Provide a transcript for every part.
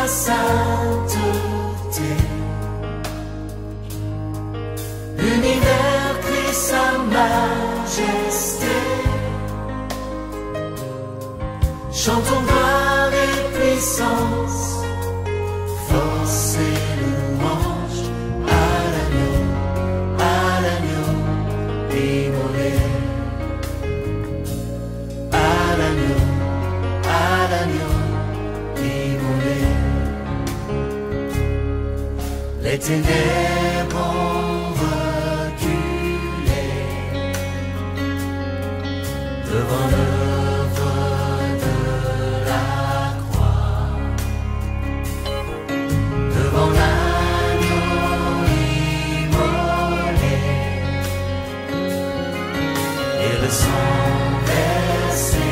sa sainteté. L'univers crie sa majesté. Chantons gloire et puissance, force et louange à l'agneau immolé. À l'agneau immolé. Les ténèbres ont reculé devant l'œuvre de la croix, devant l'agneau immolé et le sang versé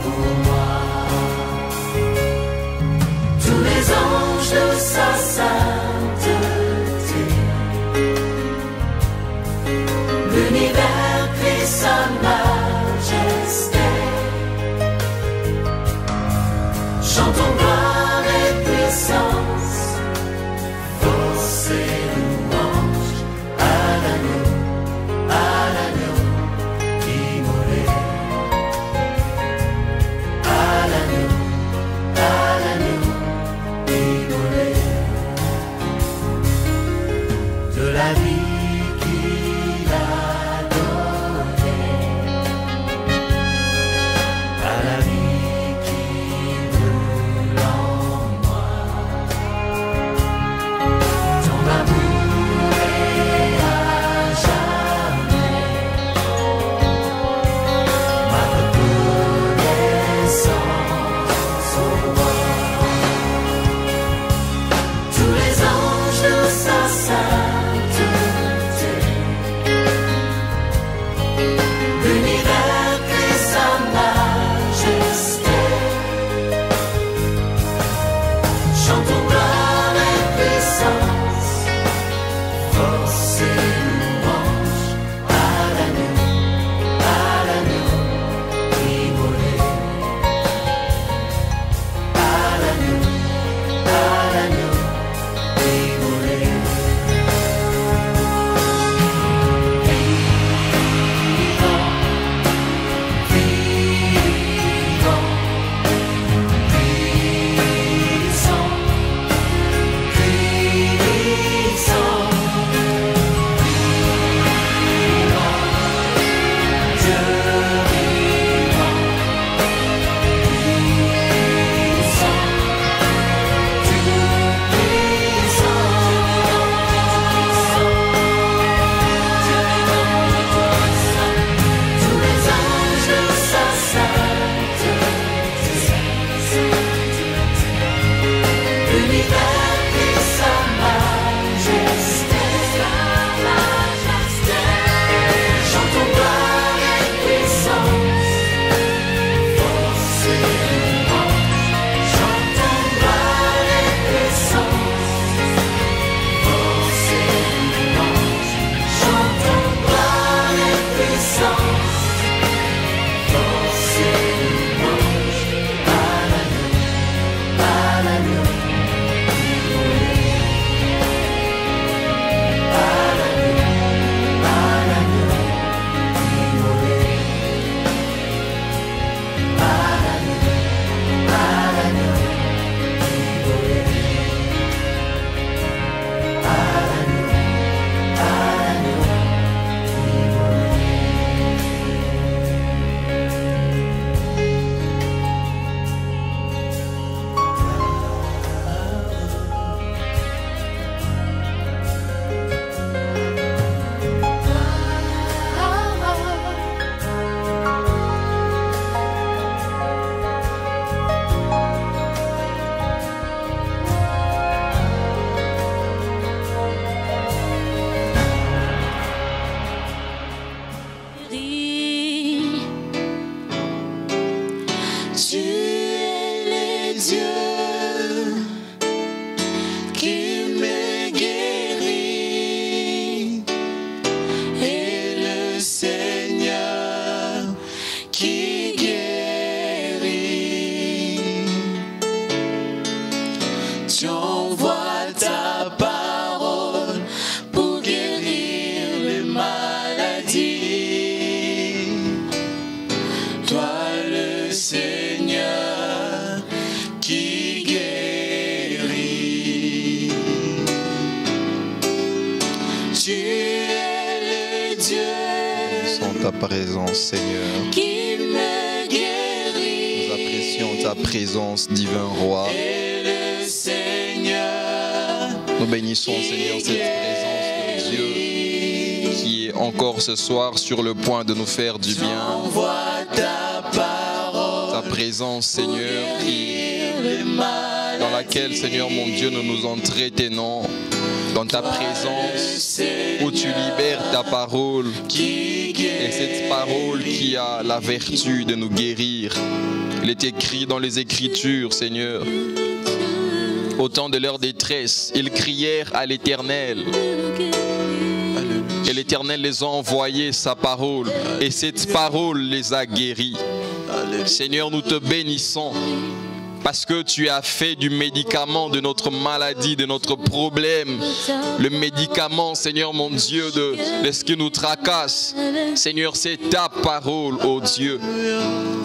pour moi. Tous les anges de sa sainteté, l'univers crie sa majesté. Chantons gloire et puissance, force et louange à l'agneau immolé. À l'agneau immolé. De la vie qu'il a donnée à la vie qui brûle en moi. Ton amour est à jamais ma reconnaissance au roi. Tous les anges de sa sainteté, l'univers crie sa majesté. Chantons gloire et puissance, force et louange à l'agneau immolé. À l'agneau immolé. apprécions ta présence, Seigneur. qui me guérit. Nous apprécions ta présence, divin Roi. Et le Seigneur Nous bénissons, Seigneur, cette présence de Dieu qui est encore ce soir sur le point de nous faire du bien. envoie ta parole. Ta présence, Seigneur, Les malades dans laquelle, Seigneur mon Dieu, nous nous entretenons. Dans ta présence où tu libères ta parole. qui Et guérit. cette parole qui a la vertu de nous guérir. Il est écrit dans les Écritures, Seigneur. Au temps de leur détresse, ils crièrent à l'Éternel. Et l'Éternel les a envoyé sa parole. Et cette parole les a guéris. Seigneur, nous te bénissons. Parce que tu as fait du médicament de notre maladie, de notre problème, le médicament, Seigneur mon Dieu, de ce qui nous tracasse. Seigneur, c'est ta parole, ô Dieu.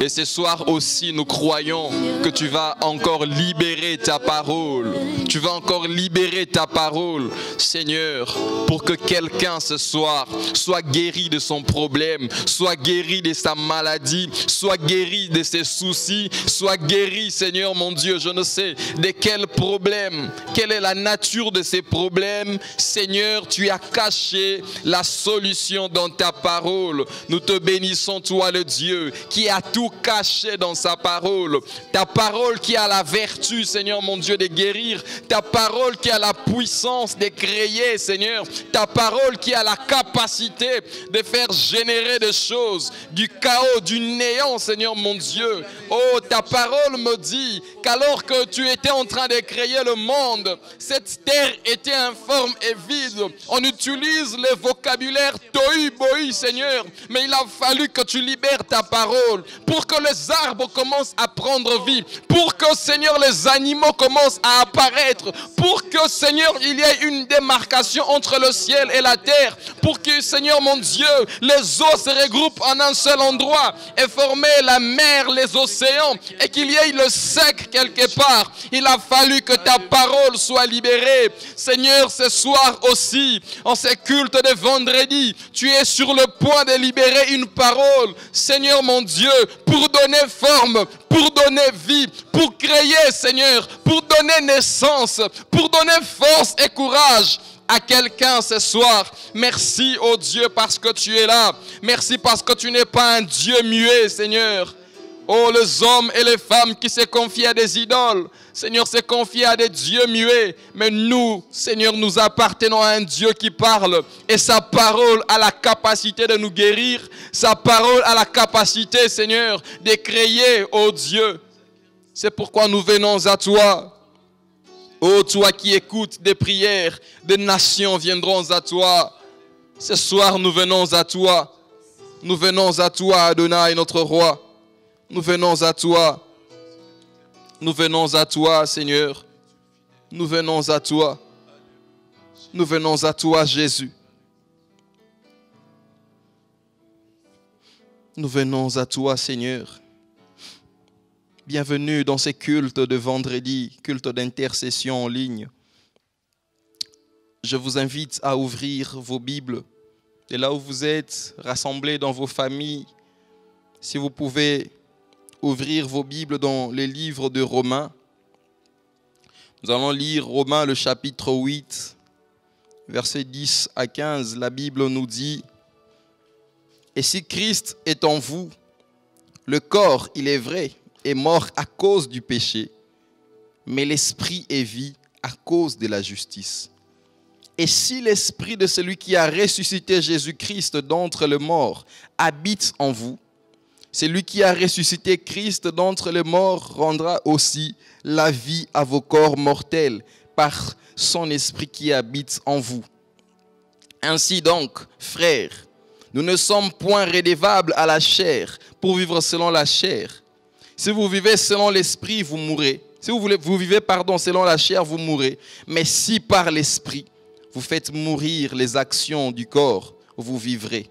Et ce soir aussi, nous croyons que tu vas encore libérer ta parole. Tu vas encore libérer ta parole, Seigneur, pour que quelqu'un ce soir soit guéri de son problème, soit guéri de sa maladie, soit guéri de ses soucis, soit guéri, Seigneur mon Dieu, je ne sais de quel problème, quelle est la nature de ces problèmes. Seigneur, tu as caché la solution dans ta parole. Nous te bénissons, toi le Dieu, qui a tout caché dans sa parole. Ta parole qui a la vertu, Seigneur mon Dieu, de guérir. Ta parole qui a la puissance de créer, Seigneur. Ta parole qui a la capacité de faire générer des choses, du chaos, du néant, Seigneur mon Dieu. Oh, ta parole me dit qu'alors que tu étais en train de créer le monde, cette terre était informe et vide. On utilise le vocabulaire tohu bohu, Seigneur, mais il a fallu que tu libères ta parole pour que les arbres commencent à prendre vie, pour que, Seigneur, les animaux commencent à apparaître, pour que, Seigneur, il y ait une démarcation entre le ciel et la terre, pour que, Seigneur mon Dieu, les eaux se regroupent en un seul endroit et former la mer, les océans, et qu'il y ait le sec quelque part. Il a fallu que ta parole soit libérée. Seigneur, ce soir aussi, en ces cultes de vendredi, tu es sur le point de libérer une parole, Seigneur mon Dieu, pour donner forme, pour donner vie, pour créer, Seigneur, pour donner naissance, pour donner force et courage à quelqu'un ce soir. Merci, oh Dieu, parce que tu es là. Merci parce que tu n'es pas un Dieu muet, Seigneur. Oh, les hommes et les femmes qui se confient à des idoles, Seigneur, se confient à des dieux muets. Mais nous, Seigneur, nous appartenons à un Dieu qui parle. Et sa parole a la capacité de nous guérir. Sa parole a la capacité, Seigneur, de créer, oh Dieu. C'est pourquoi nous venons à toi. Oh, toi qui écoutes des prières, des nations viendront à toi. Ce soir, nous venons à toi. Nous venons à toi, Adonai, notre roi. Nous venons à toi. Nous venons à toi, Seigneur. Nous venons à toi. Nous venons à toi, Jésus. Nous venons à toi, Seigneur. Bienvenue dans ces cultes de vendredi, cultes d'intercession en ligne. Je vous invite à ouvrir vos Bibles. Et là où vous êtes, rassemblés dans vos familles, si vous pouvez ouvrir vos Bibles dans les livres de Romains. Nous allons lire Romains le chapitre 8, versets 10 à 15. La Bible nous dit: et si Christ est en vous, le corps, il est vrai, est mort à cause du péché, mais l'esprit est vie à cause de la justice. Et si l'esprit de celui qui a ressuscité Jésus-Christ d'entre les morts habite en vous, celui qui a ressuscité Christ d'entre les morts rendra aussi la vie à vos corps mortels par son esprit qui habite en vous. Ainsi donc, frères, nous ne sommes point redevables à la chair pour vivre selon la chair. Si vous vivez selon l'esprit, vous mourrez. Si vous vivez selon la chair, vous mourrez. Mais si par l'esprit, vous faites mourir les actions du corps, vous vivrez.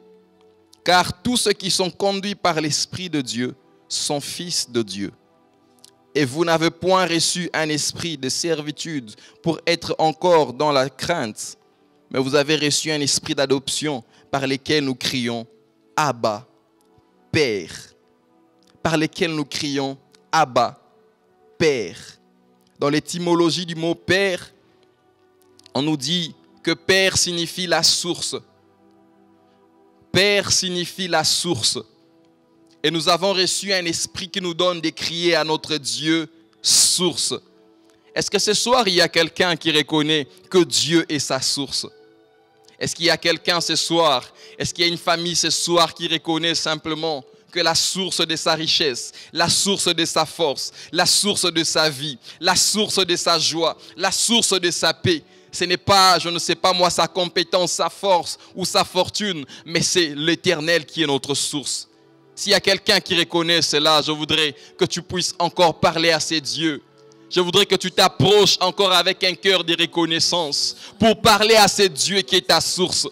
Car tous ceux qui sont conduits par l'Esprit de Dieu sont fils de Dieu. Et vous n'avez point reçu un esprit de servitude pour être encore dans la crainte, mais vous avez reçu un esprit d'adoption par lequel nous crions Abba, Père, par lesquels nous crions Abba, Père. Dans l'étymologie du mot Père, on nous dit que Père signifie la source. Père signifie la source. Et nous avons reçu un esprit qui nous donne de crier à notre Dieu, source. Est-ce que ce soir, il y a quelqu'un qui reconnaît que Dieu est sa source? Est-ce qu'il y a quelqu'un ce soir, est-ce qu'il y a une famille ce soir qui reconnaît simplement que la source de sa richesse, la source de sa force, la source de sa vie, la source de sa joie, la source de sa paix, ce n'est pas, je ne sais pas moi, sa compétence, sa force ou sa fortune, mais c'est l'Éternel qui est notre source. S'il y a quelqu'un qui reconnaît cela, je voudrais que tu puisses encore parler à ces dieux. Je voudrais que tu t'approches encore avec un cœur de reconnaissance pour parler à ce Dieu qui est ta source.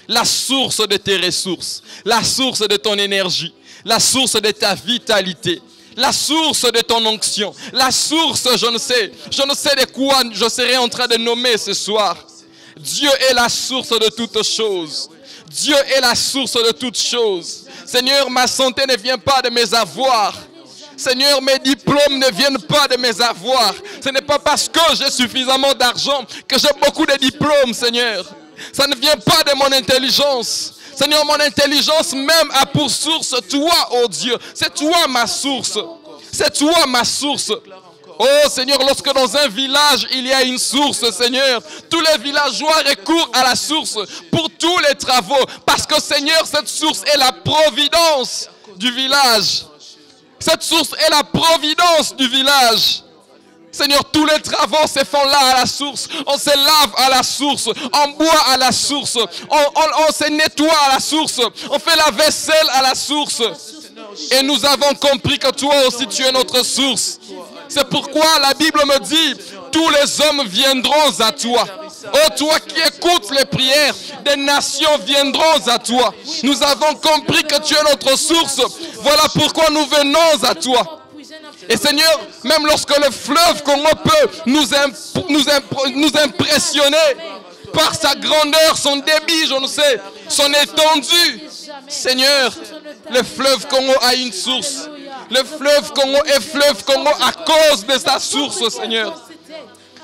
La source de tes ressources, la source de ton énergie, la source de ta vitalité, la source de ton onction, la source, je ne sais de quoi je serai en train de nommer ce soir. Dieu est la source de toutes choses. Dieu est la source de toutes choses. Seigneur, ma santé ne vient pas de mes avoirs. Seigneur, mes diplômes ne viennent pas de mes avoirs. Ce n'est pas parce que j'ai suffisamment d'argent que j'ai beaucoup de diplômes, Seigneur. Ça ne vient pas de mon intelligence. Seigneur, mon intelligence même a pour source toi, oh Dieu. C'est toi ma source. C'est toi ma source. Oh Seigneur, lorsque dans un village il y a une source, Seigneur, tous les villageois recourent à la source pour tous les travaux. Parce que Seigneur, cette source est la providence du village. Cette source est la providence du village. Seigneur, tous les travaux se font là à la source. On se lave à la source. On boit à la source. On se nettoie à la source. On fait la vaisselle à la source. Et nous avons compris que toi aussi tu es notre source. C'est pourquoi la Bible me dit, tous les hommes viendront à toi. Oh, toi qui écoutes les prières, des nations viendront à toi. Nous avons compris que tu es notre source. Voilà pourquoi nous venons à toi. Et Seigneur, même lorsque le fleuve Congo peut nous impressionner par sa grandeur, son débit, je ne sais, son étendue. Seigneur, le fleuve Congo a une source. Le fleuve Congo est fleuve Congo à cause de sa source, Seigneur.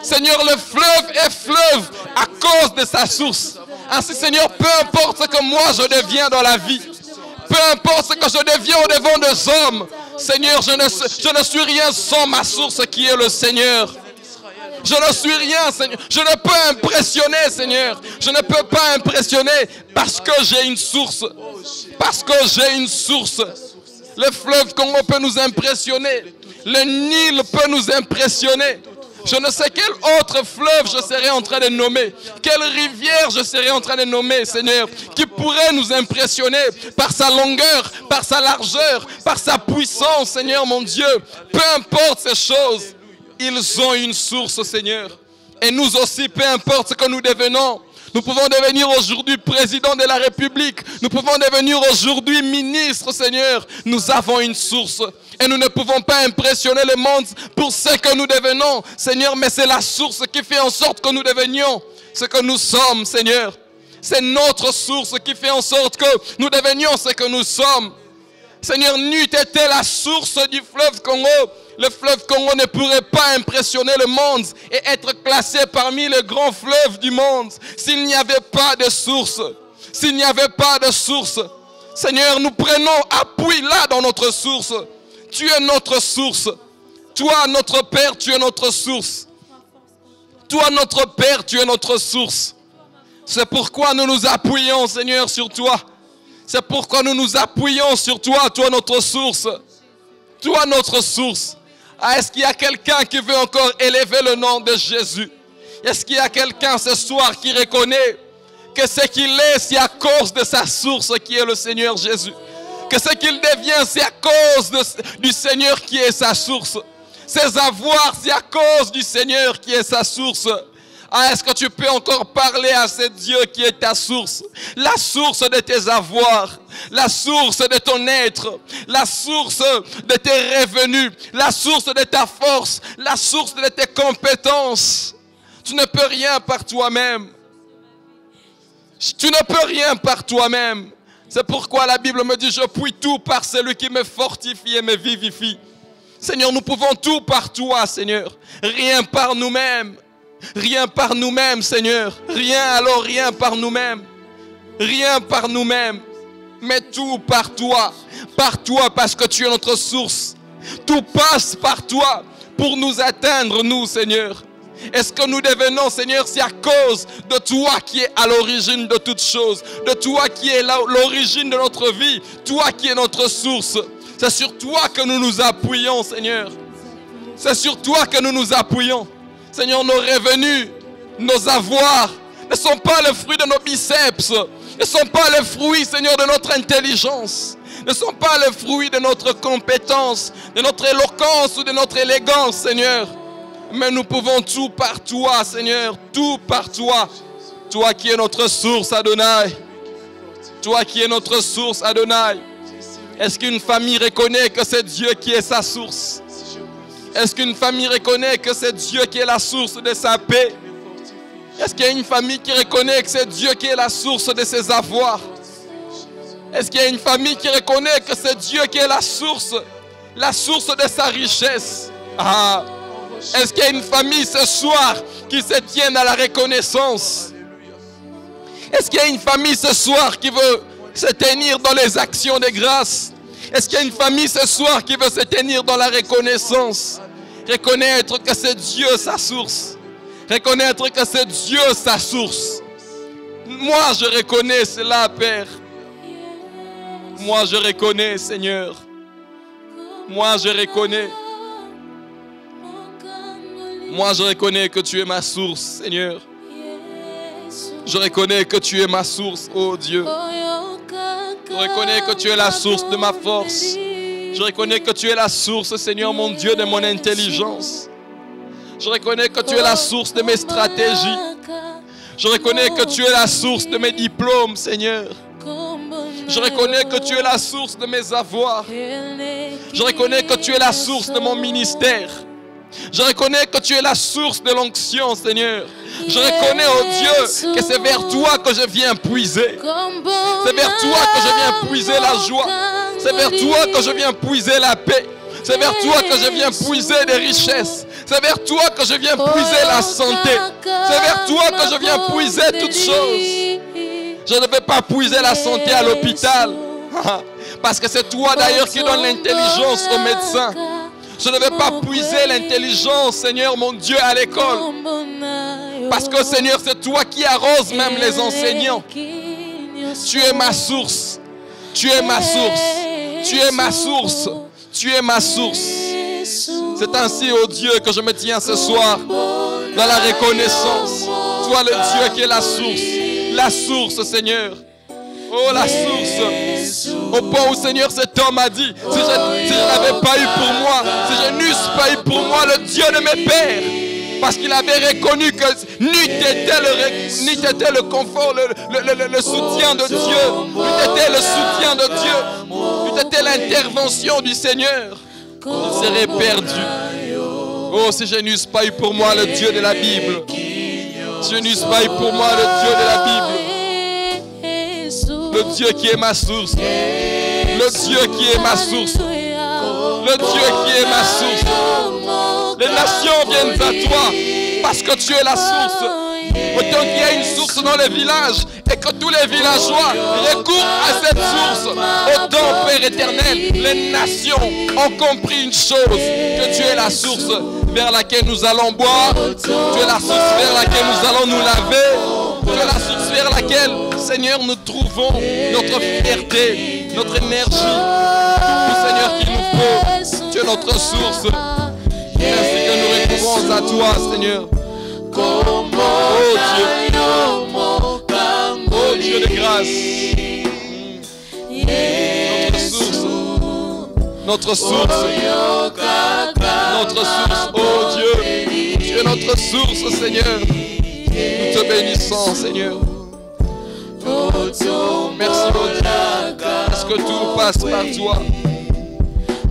Seigneur, le fleuve est fleuve à cause de sa source. Ainsi, Seigneur, peu importe ce que moi je deviens dans la vie, peu importe ce que je deviens au devant des hommes, Seigneur, je ne suis rien sans ma source qui est le Seigneur. Je ne suis rien, Seigneur. Je ne peux impressionner, Seigneur. Je ne peux pas impressionner parce que j'ai une source. Parce que j'ai une source. Le fleuve Congo peut nous impressionner. Le Nil peut nous impressionner. Je ne sais quel autre fleuve je serai en train de nommer. Quelle rivière je serai en train de nommer, Seigneur, qui pourrait nous impressionner par sa longueur, par sa largeur, par sa puissance, Seigneur mon Dieu. Peu importe ces choses, ils ont une source, Seigneur. Et nous aussi, peu importe ce que nous devenons, nous pouvons devenir aujourd'hui président de la République. Nous pouvons devenir aujourd'hui ministre, Seigneur. Nous avons une source. Et nous ne pouvons pas impressionner le monde pour ce que nous devenons, Seigneur. Mais c'est la source qui fait en sorte que nous devenions ce que nous sommes, Seigneur. C'est notre source qui fait en sorte que nous devenions ce que nous sommes. Seigneur, n'eût été la source du fleuve Congo, le fleuve Congo ne pourrait pas impressionner le monde et être classé parmi les grands fleuves du monde s'il n'y avait pas de source. S'il n'y avait pas de source. Seigneur, nous prenons appui là dans notre source. Tu es notre source. Toi, notre Père, tu es notre source. Toi, notre Père, tu es notre source. C'est pourquoi nous nous appuyons, Seigneur, sur toi. C'est pourquoi nous nous appuyons sur toi, toi notre source. Toi notre source. Ah, est-ce qu'il y a quelqu'un qui veut encore élever le nom de Jésus? Est-ce qu'il y a quelqu'un ce soir qui reconnaît que ce qu'il est, c'est à cause de sa source qui est le Seigneur Jésus? Que ce qu'il devient, c'est à cause du Seigneur qui est sa source. Ses avoirs, c'est à cause du Seigneur qui est sa source. Ah, est-ce que tu peux encore parler à ce Dieu qui est ta source? La source de tes avoirs, la source de ton être, la source de tes revenus, la source de ta force, la source de tes compétences. Tu ne peux rien par toi-même. Tu ne peux rien par toi-même. C'est pourquoi la Bible me dit, je puis tout par celui qui me fortifie et me vivifie. Seigneur, nous pouvons tout par toi, Seigneur. Rien par nous-mêmes. Rien par nous-mêmes, Seigneur. Rien par nous-mêmes. Rien par nous-mêmes. Mais tout par toi. Par toi parce que tu es notre source. Tout passe par toi pour nous atteindre, nous, Seigneur. Est-ce que nous devenons, Seigneur, c'est à cause de toi qui es à l'origine de toutes choses, de toi qui es l'origine de notre vie, toi qui es notre source. C'est sur toi que nous nous appuyons, Seigneur. C'est sur toi que nous nous appuyons. Seigneur, nos revenus, nos avoirs ne sont pas le fruit de nos biceps, ne sont pas le fruit, Seigneur, de notre intelligence, ne sont pas le fruit de notre compétence, de notre éloquence ou de notre élégance, Seigneur. Mais nous pouvons tout par toi, Seigneur, tout par toi. Toi qui es notre source, Adonai. Toi qui es notre source, Adonai. Est-ce qu'une famille reconnaît que c'est Dieu qui est sa source? Est-ce qu'une famille reconnaît que c'est Dieu qui est la source de sa paix? Est-ce qu'il y a une famille qui reconnaît que c'est Dieu qui est la source de ses avoirs? Est-ce qu'il y a une famille qui reconnaît que c'est Dieu qui est la source de sa richesse? Ah! Est-ce qu'il y a une famille ce soir qui se tient à la reconnaissance? Est-ce qu'il y a une famille ce soir qui veut se tenir dans les actions de grâce? Est-ce qu'il y a une famille ce soir qui veut se tenir dans la reconnaissance? Reconnaître que c'est Dieu sa source. Reconnaître que c'est Dieu sa source. Moi je reconnais cela, Père. Moi je reconnais, Seigneur. Moi je reconnais. Moi, je reconnais que tu es ma source, Seigneur. Je reconnais que tu es ma source, oh Dieu. Je reconnais que tu es la source de ma force. Je reconnais que tu es la source, Seigneur, mon Dieu, de mon intelligence. Je reconnais que tu es la source de mes stratégies. Je reconnais que tu es la source de mes diplômes, Seigneur. Je reconnais que tu es la source de mes avoirs. Je reconnais que tu es la source de mon ministère. Je reconnais que tu es la source de l'onction, Seigneur. Je reconnais, oh Dieu, que c'est vers toi que je viens puiser. C'est vers toi que je viens puiser la joie. C'est vers toi que je viens puiser la paix. C'est vers toi que je viens puiser des richesses. C'est vers toi que je viens puiser la santé. C'est vers toi que je viens puiser toutes choses. Je ne vais pas puiser la santé à l'hôpital. Parce que c'est toi d'ailleurs qui donnes l'intelligence aux médecins. Je ne vais pas puiser l'intelligence, Seigneur, mon Dieu, à l'école. Parce que, Seigneur, c'est toi qui arroses même les enseignants. Tu es ma source. Tu es ma source. Tu es ma source. Tu es ma source. C'est ainsi, oh Dieu, que je me tiens ce soir dans la reconnaissance. Toi, le Dieu qui est la source. La source, Seigneur. Oh, la source. Au point où, Seigneur, cet homme a dit, si je n'avais pas eu pour moi, si je n'eusse pas eu pour moi le Dieu de mes pères, parce qu'il avait reconnu que n'eût été le confort, le soutien de Dieu, n'eût été le soutien de Dieu, n'eût été l'intervention du Seigneur, il serait perdu. Oh, si je n'eusse pas eu pour moi le Dieu de la Bible, si je n'eusse pas eu pour moi le Dieu de la Bible, le Dieu qui est ma source, le Dieu qui est ma source, le Dieu qui est ma source. Les nations viennent à toi parce que tu es la source. Autant qu'il y a une source dans les villages et que tous les villageois recourent à cette source, autant, Père éternel, les nations ont compris une chose, que tu es la source vers laquelle nous allons boire, tu es la source vers laquelle nous allons nous laver, tu es la source vers laquelle, Seigneur, nous trouvons notre fierté, notre énergie, tout, Seigneur, qu'il nous faut. Tu es notre source. Merci que nous recourons à toi, Seigneur. Oh Dieu. Oh Dieu de grâce. Notre source. Notre source. Oh Dieu. Tu es notre source, Seigneur. Nous te bénissons, Seigneur. Merci, oh Dieu. Parce que tout passe par toi.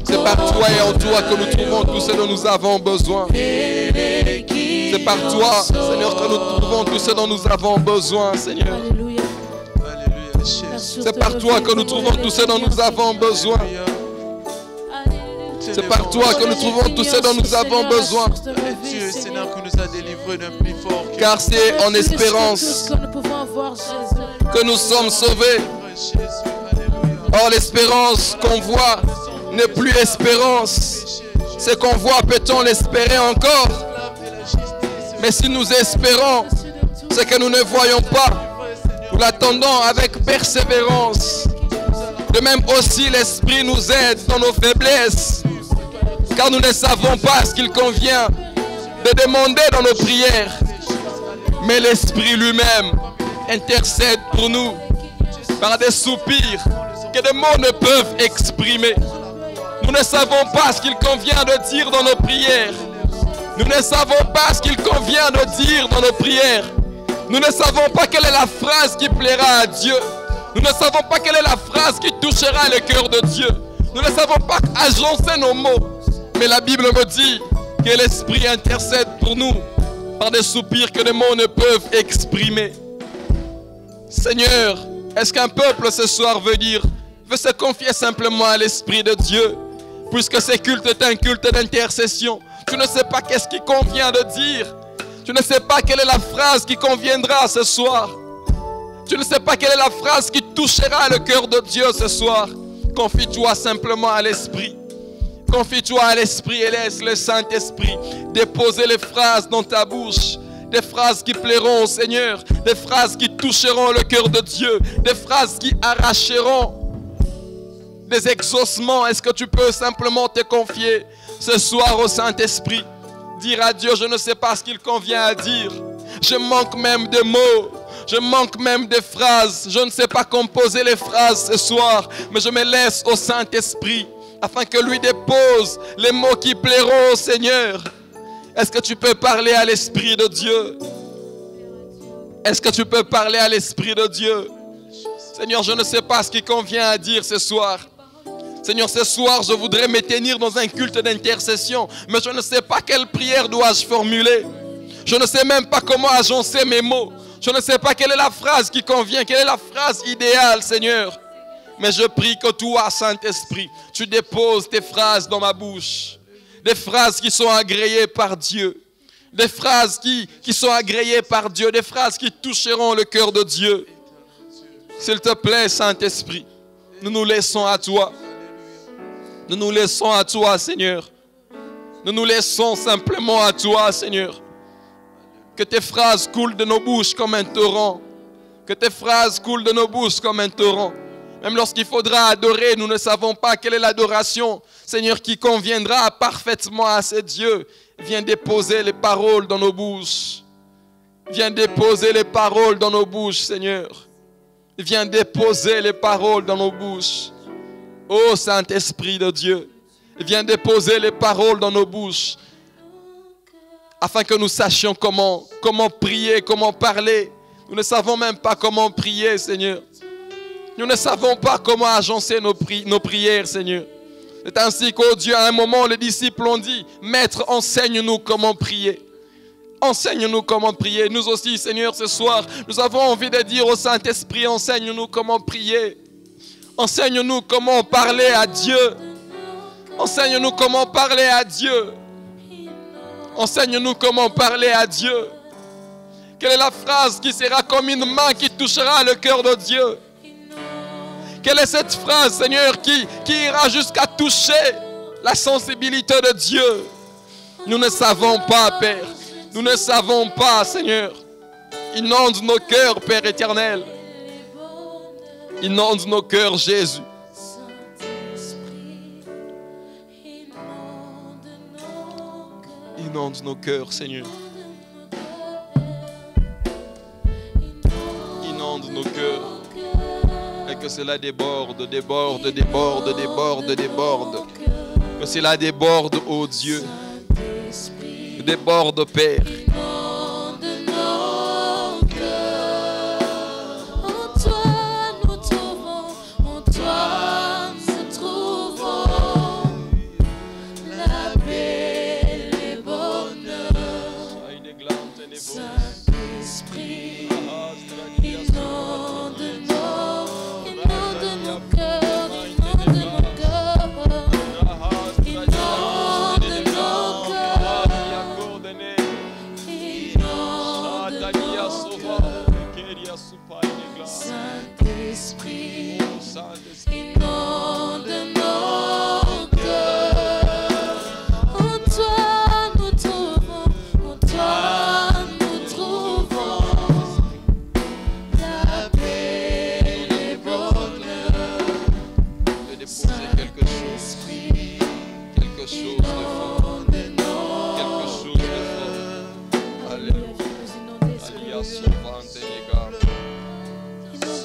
C'est par toi et en toi que nous trouvons tout ce dont nous avons besoin. C'est par toi, Seigneur, que nous trouvons tout ce dont nous avons besoin, Seigneur. Alléluia. Alléluia. C'est par toi que nous trouvons tout ce dont nous avons besoin. C'est par toi que nous trouvons tout ce dont nous avons besoin. Dieu, Seigneur, qui nous a délivrés d'un plus fort. Car c'est en espérance que nous sommes sauvés. Or, l'espérance qu'on voit n'est plus espérance. Ce qu'on voit, peut-on l'espérer encore? Mais si nous espérons ce que nous ne voyons pas, nous l'attendons avec persévérance. De même aussi, l'Esprit nous aide dans nos faiblesses, car nous ne savons pas ce qu'il convient de demander dans nos prières. Mais l'Esprit lui-même intercède pour nous par des soupirs que des mots ne peuvent exprimer. Nous ne savons pas ce qu'il convient de dire dans nos prières. Nous ne savons pas ce qu'il convient de dire dans nos prières. Nous ne savons pas quelle est la phrase qui plaira à Dieu. Nous ne savons pas quelle est la phrase qui touchera le cœur de Dieu. Nous ne savons pas agencer nos mots. Mais la Bible me dit que l'Esprit intercède pour nous par des soupirs que les mots ne peuvent exprimer. Seigneur, est-ce qu'un peuple ce soir veut se confier simplement à l'Esprit de Dieu? Puisque ce culte est un culte d'intercession. Tu ne sais pas qu'est-ce qui convient de dire. Tu ne sais pas quelle est la phrase qui conviendra ce soir. Tu ne sais pas quelle est la phrase qui touchera le cœur de Dieu ce soir. Confie-toi simplement à l'Esprit. Confie-toi à l'Esprit et laisse le Saint-Esprit déposer les phrases dans ta bouche. Des phrases qui plairont au Seigneur. Des phrases qui toucheront le cœur de Dieu. Des phrases qui arracheront des exaucements. Est-ce que tu peux simplement te confier ce soir au Saint-Esprit? Dire à Dieu, je ne sais pas ce qu'il convient à dire. Je manque même de mots. Je manque même de phrases. Je ne sais pas composer les phrases ce soir. Mais je me laisse au Saint-Esprit afin que lui dépose les mots qui plairont au Seigneur. Est-ce que tu peux parler à l'Esprit de Dieu? Est-ce que tu peux parler à l'Esprit de Dieu? Seigneur, je ne sais pas ce qui convient à dire ce soir. Seigneur, ce soir, je voudrais me tenir dans un culte d'intercession, mais je ne sais pas quelle prière dois-je formuler. Je ne sais même pas comment agencer mes mots. Je ne sais pas quelle est la phrase qui convient, quelle est la phrase idéale, Seigneur. Mais je prie que toi, Saint-Esprit, tu déposes tes phrases dans ma bouche. Des phrases qui sont agréées par Dieu. Des phrases qui sont agréées par Dieu. Des phrases qui toucheront le cœur de Dieu. S'il te plaît, Saint-Esprit, nous nous laissons à toi. Nous nous laissons à toi, Seigneur. Nous nous laissons simplement à toi, Seigneur. Que tes phrases coulent de nos bouches comme un torrent. Que tes phrases coulent de nos bouches comme un torrent. Même lorsqu'il faudra adorer, nous ne savons pas quelle est l'adoration, Seigneur, qui conviendra parfaitement à ce Dieu. Viens déposer les paroles dans nos bouches. Viens déposer les paroles dans nos bouches, Seigneur. Viens déposer les paroles dans nos bouches. Ô Saint-Esprit de Dieu, viens déposer les paroles dans nos bouches afin que nous sachions comment prier, comment parler. Nous ne savons même pas comment prier, Seigneur. Nous ne savons pas comment agencer nos prières, Seigneur. C'est ainsi qu'au Dieu, à un moment, les disciples ont dit, Maître, enseigne-nous comment prier. Enseigne-nous comment prier. Nous aussi, Seigneur, ce soir, nous avons envie de dire au Saint-Esprit, enseigne-nous comment prier. Enseigne-nous comment parler à Dieu. Enseigne-nous comment parler à Dieu. Enseigne-nous comment parler à Dieu. Quelle est la phrase qui sera comme une main qui touchera le cœur de Dieu? Quelle est cette phrase, Seigneur, qui ira jusqu'à toucher la sensibilité de Dieu? Nous ne savons pas, Père. Nous ne savons pas, Seigneur. Inonde nos cœurs, Père éternel. Inonde nos cœurs, Jésus. Inonde nos cœurs, Seigneur. Inonde nos cœurs. Et que cela déborde, déborde, déborde, déborde, déborde. Que cela déborde, ô Dieu. Déborde, Père. déposer quelque chose. Quelque chose de fort. Quelque chose de fort. Alléluia.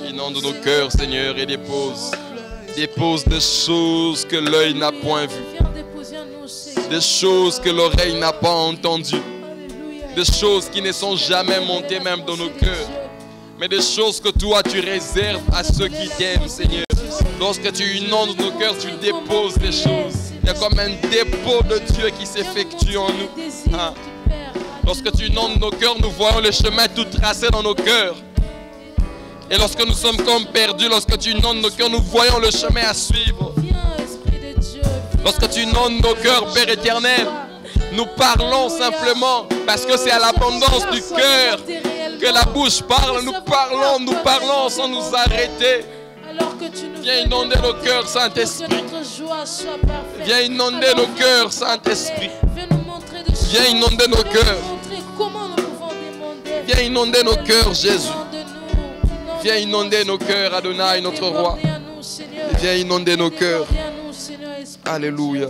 Inonde nos cœurs, Seigneur, et dépose. Dépose des choses que l'œil n'a point vues. Des choses que l'oreille n'a pas entendues. Des choses qui ne sont jamais montées même dans nos cœurs. Mais des choses que toi tu réserves à ceux qui t'aiment, Seigneur. Lorsque tu inondes nos cœurs, tu déposes des choses. Il y a comme un dépôt de Dieu qui s'effectue en nous. Hein? Lorsque tu inondes nos cœurs, nous voyons le chemin tout tracé dans nos cœurs. Et lorsque nous sommes comme perdus, lorsque tu inondes nos cœurs, nous voyons le chemin à suivre. Lorsque tu inondes nos cœurs, Père éternel, nous parlons simplement parce que c'est à l'abondance du cœur que la bouche parle. Nous parlons sans nous arrêter. Viens inonder nos cœurs, Saint-Esprit. Viens inonder nos cœurs, Saint-Esprit. Viens inonder nos cœurs. Viens inonder nos cœurs, Jésus. Viens inonder nos cœurs, Adonai, notre roi. Viens inonder nos cœurs. Alléluia.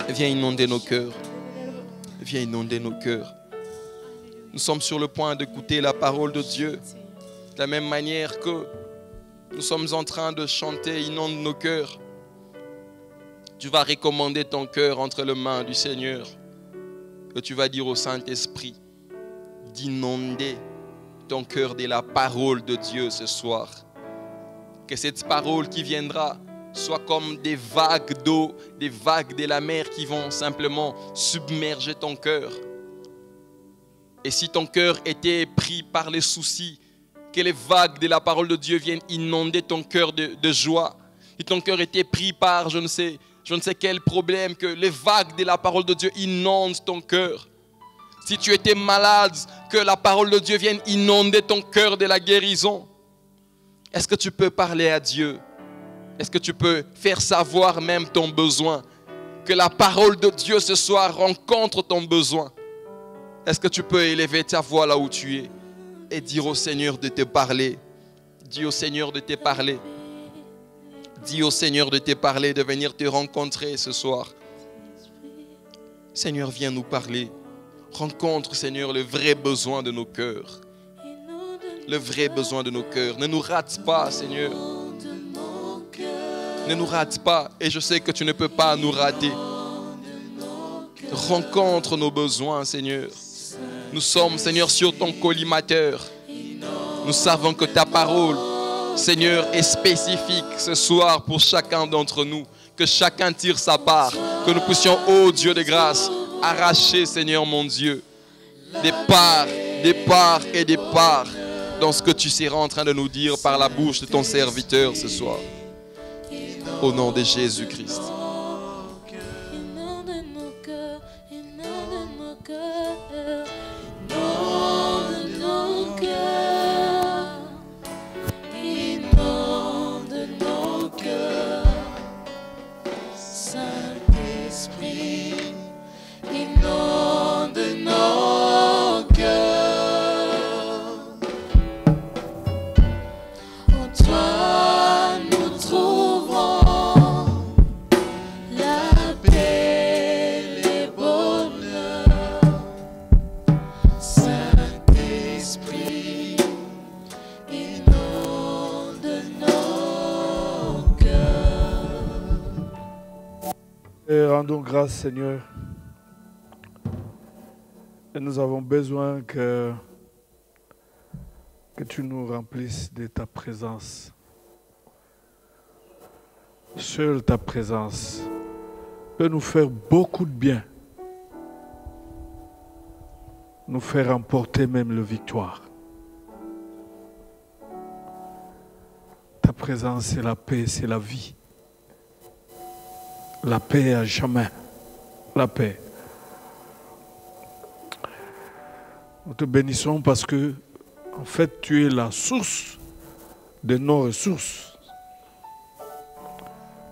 Viens inonder nos cœurs. Viens inonder nos cœurs. Nous sommes sur le point d'écouter la parole de Dieu. De la même manière que nous sommes en train de chanter, inonde nos cœurs. Tu vas recommander ton cœur entre les mains du Seigneur. Et tu vas dire au Saint-Esprit d'inonder ton cœur de la parole de Dieu ce soir. Que cette parole qui viendra soit comme des vagues d'eau, des vagues de la mer qui vont simplement submerger ton cœur. Et si ton cœur était pris par les soucis, que les vagues de la parole de Dieu viennent inonder ton cœur de joie. Si ton cœur était pris par je ne sais quel problème, que les vagues de la parole de Dieu inondent ton cœur. Si tu étais malade, que la parole de Dieu vienne inonder ton cœur de la guérison. Est-ce que tu peux parler à Dieu? Est-ce que tu peux faire savoir même ton besoin? Que la parole de Dieu ce soir rencontre ton besoin. Est-ce que tu peux élever ta voix là où tu es et dire au Seigneur de te parler? Dis au Seigneur de te parler. Dis au Seigneur de te parler, de venir te rencontrer ce soir. Seigneur, viens nous parler. Rencontre, Seigneur, le vrai besoin de nos cœurs. Le vrai besoin de nos cœurs. Ne nous rate pas, Seigneur. Ne nous rate pas. Et je sais que tu ne peux pas nous rater. Rencontre nos besoins, Seigneur. Nous sommes, Seigneur, sur ton collimateur. Nous savons que ta parole, Seigneur, est spécifique ce soir pour chacun d'entre nous. Que chacun tire sa part. Que nous puissions, ô Dieu de grâce, arracher, Seigneur mon Dieu, des parts et des parts dans ce que tu seras en train de nous dire par la bouche de ton serviteur ce soir. Au nom de Jésus-Christ. Rendons grâce, Seigneur. Et nous avons besoin que tu nous remplisses de ta présence. Seule ta présence peut nous faire beaucoup de bien. Nous faire remporter même la victoire. Ta présence, c'est la paix, c'est la vie. La paix à jamais. La paix. Nous te bénissons parce que, en fait, tu es la source de nos ressources.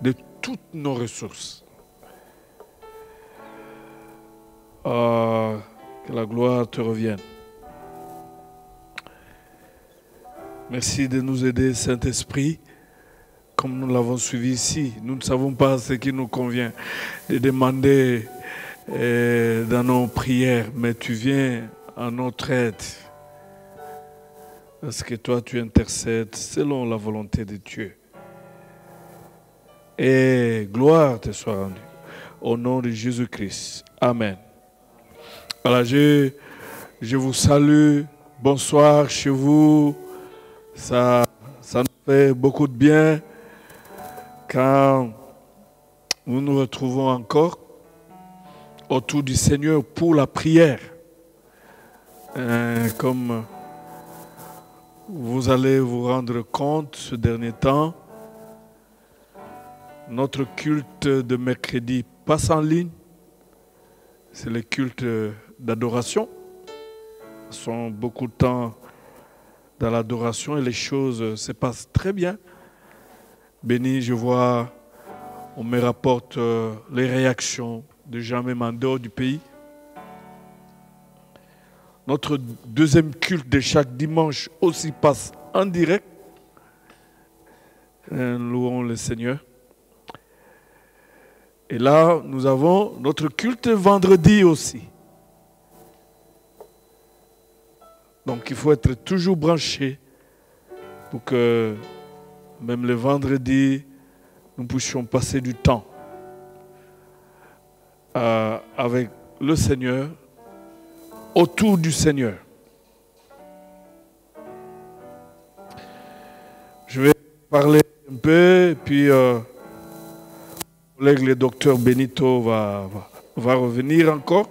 De toutes nos ressources. Que la gloire te revienne. Merci de nous aider, Saint-Esprit, comme nous l'avons suivi ici, nous ne savons pas ce qui nous convient de demander dans nos prières, mais tu viens à notre aide. Parce que toi, tu intercèdes selon la volonté de Dieu. Et gloire te soit rendue. Au nom de Jésus-Christ. Amen. Voilà, je vous salue. Bonsoir chez vous. Ça nous fait beaucoup de bien quand nous nous retrouvons encore autour du Seigneur pour la prière. Comme vous allez vous rendre compte ce dernier temps, notre culte de mercredi passe en ligne. C'est le culte d'adoration. Nous passons beaucoup de temps dans l'adoration et les choses se passent très bien. Béni, je vois, on me rapporte les réactions de gens même en dehors du pays. Notre deuxième culte de chaque dimanche aussi passe en direct. Louons le Seigneur. Et là, nous avons notre culte vendredi aussi. Donc, il faut être toujours branché pour que même le vendredi, nous puissions passer du temps avec le Seigneur, autour du Seigneur. Je vais parler un peu, et puis mon collègue, le docteur Benito, va revenir encore.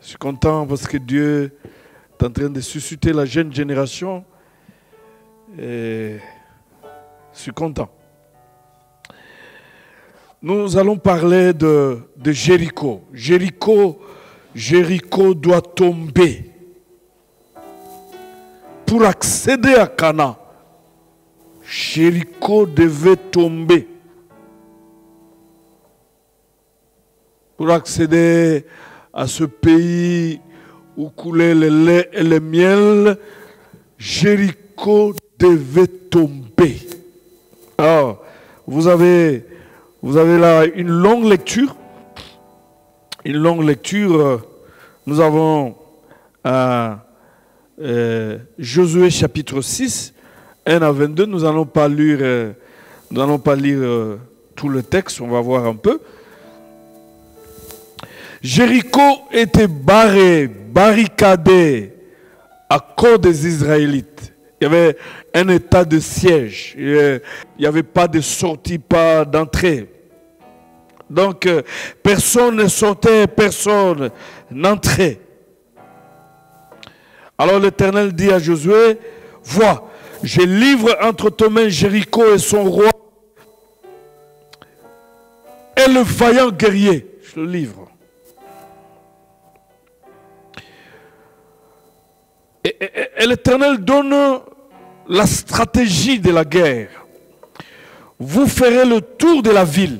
Je suis content parce que Dieu est en train de susciter la jeune génération. Et je suis content. Nous allons parler de Jéricho. Jéricho doit tomber pour accéder à Canaan. Jéricho devait tomber pour accéder à ce pays où coulait le lait et le miel. Jéricho devait tomber. Alors, vous avez là une longue lecture. Une longue lecture. Nous avons Josué chapitre 6, 1 à 22. Nous n'allons pas lire tout le texte, on va voir un peu. Jéricho était barricadé à cause des Israélites. Il y avait un état de siège. Il n'y avait pas de sortie, pas d'entrée. Donc, personne ne sortait, personne n'entrait. Alors l'Éternel dit à Josué, « Vois, je livre entre tes mains Jéricho et son roi et le vaillant guerrier. » Je le livre. Et l'Éternel donne la stratégie de la guerre. Vous ferez le tour de la ville.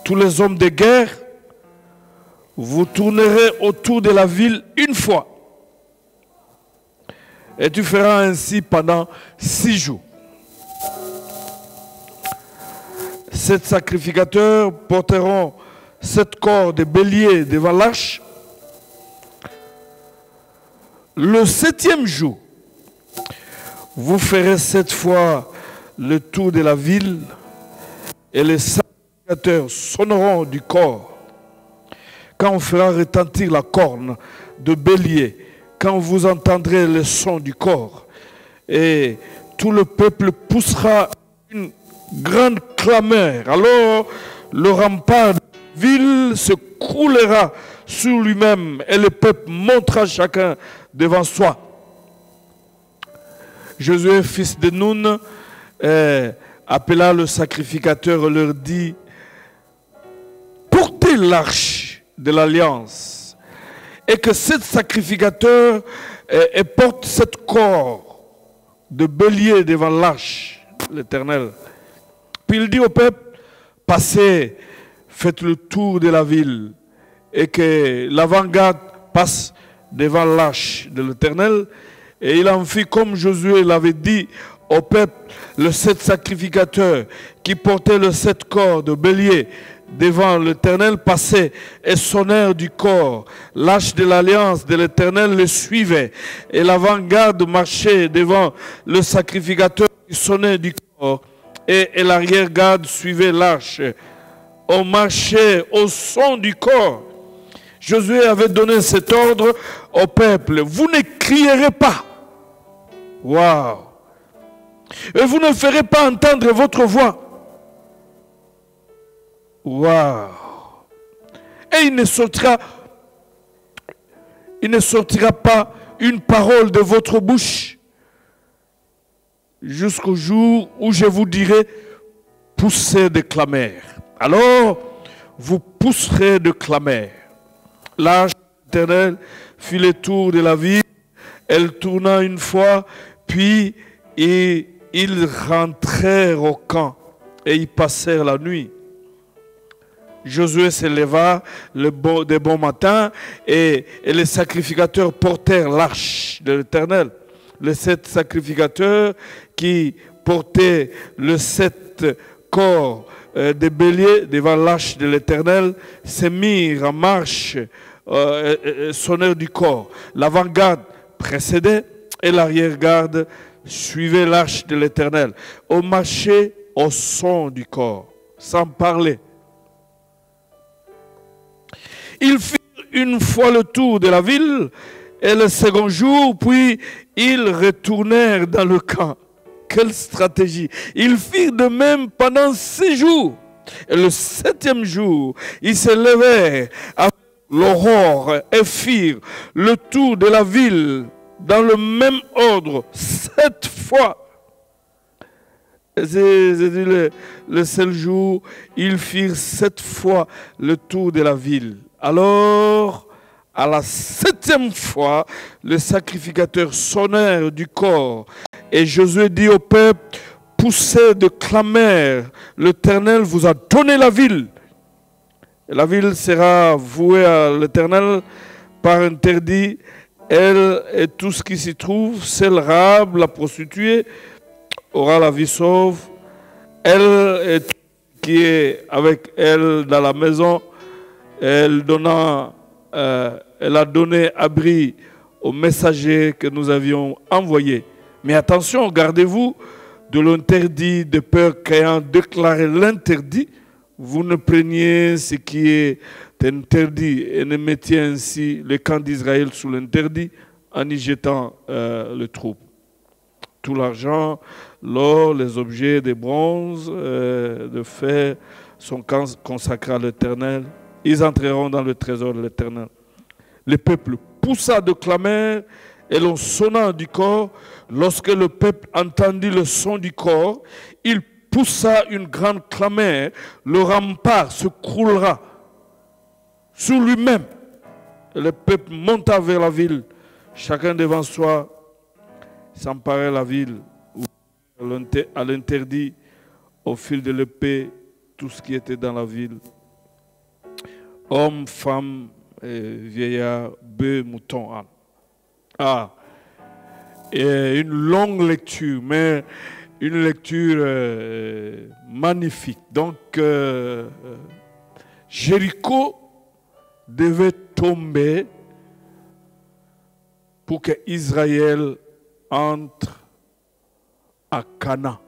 Tous les hommes de guerre, vous tournerez autour de la ville une fois. Et tu feras ainsi pendant 6 jours. 7 sacrificateurs porteront 7 corps de bélier devant l'arche. Le 7e jour, vous ferez 7 fois le tour de la ville et les sacrificateurs sonneront du corps. Quand on fera retentir la corne de bélier, quand vous entendrez le son du corps, et tout le peuple poussera une grande clameur. Alors le rempart de la ville se croulera sur lui-même et le peuple montera chacun devant soi. Josué, fils de Nun, appela le sacrificateur et leur dit, portez l'arche de l'alliance et que 7 sacrificateurs portent 7 corps de bélier devant l'arche, l'Éternel. Puis il dit au peuple, passez, faites le tour de la ville et que l'avant-garde passe devant l'arche de l'Éternel Et il en fit comme Josué l'avait dit au peuple. Les 7 sacrificateurs qui portaient le 7 corps de bélier devant l'Éternel passaient et sonnèrent du corps. L'arche de l'alliance de l'Éternel les suivait. Et l'avant-garde marchait devant le sacrificateur qui sonnait du corps. Et l'arrière-garde suivait l'arche. On marchait au son du corps. Josué avait donné cet ordre au peuple. Vous ne crierez pas. Waouh! Et vous ne ferez pas entendre votre voix. Waouh! Et il ne sortira pas une parole de votre bouche jusqu'au jour où je vous dirai poussez de clameurs. Alors vous pousserez de clameurs. L'arche éternelle fit le tour de la ville. Elle tourna une fois, puis ils rentrèrent au camp et y passèrent la nuit. Josué se leva de bon matin et les sacrificateurs portèrent l'arche de l'Éternel. Les 7 sacrificateurs qui portaient le 7 corps de bélier devant l'arche de l'Éternel se mirent en marche, sonnèrent du corps. L'avant-garde précédait et l'arrière-garde suivait l'arche de l'Éternel. On marchait au son du corps, sans parler. Ils firent une fois le tour de la ville et le second jour, puis ils retournèrent dans le camp. Quelle stratégie! Ils firent de même pendant 6 jours. Et le 7e jour, ils se levèrent avec l'aurore et firent le tour de la ville dans le même ordre 7 fois. C'est le seul jour, ils firent 7 fois le tour de la ville. Alors, à la 7e fois, les sacrificateurs sonnèrent du corps. Et Josué dit au peuple, poussez de clameurs, l'Éternel vous a donné la ville. Et la ville sera vouée à l'Éternel par interdit. Elle et tout ce qui s'y trouve, celle Rahab, la prostituée, aura la vie sauve. Elle et tout ce qui est avec elle dans la maison, elle a donné abri aux messagers que nous avions envoyés. Mais attention, gardez-vous de l'interdit, de peur qu'ayant déclaré l'interdit, vous ne preniez ce qui est interdit et ne mettiez ainsi le camp d'Israël sous l'interdit en y jetant le troupe. Tout l'argent, l'or, les objets de bronze, de fer sont consacrés à l'Éternel. Ils entreront dans le trésor de l'Éternel. Le peuple poussa de clameurs et l'on sonna du corps. Lorsque le peuple entendit le son du corps, il poussa une grande clameur. Le rempart se croulera sur lui-même. Et le peuple monta vers la ville, chacun devant soi, s'emparait la ville, à l'interdit, au fil de l'épée, tout ce qui était dans la ville. Hommes, femmes, vieillards, bœufs, moutons, ânes. Ah, et une longue lecture, mais une lecture magnifique. Donc, Jéricho devait tomber pour que Israël entre à Canaan.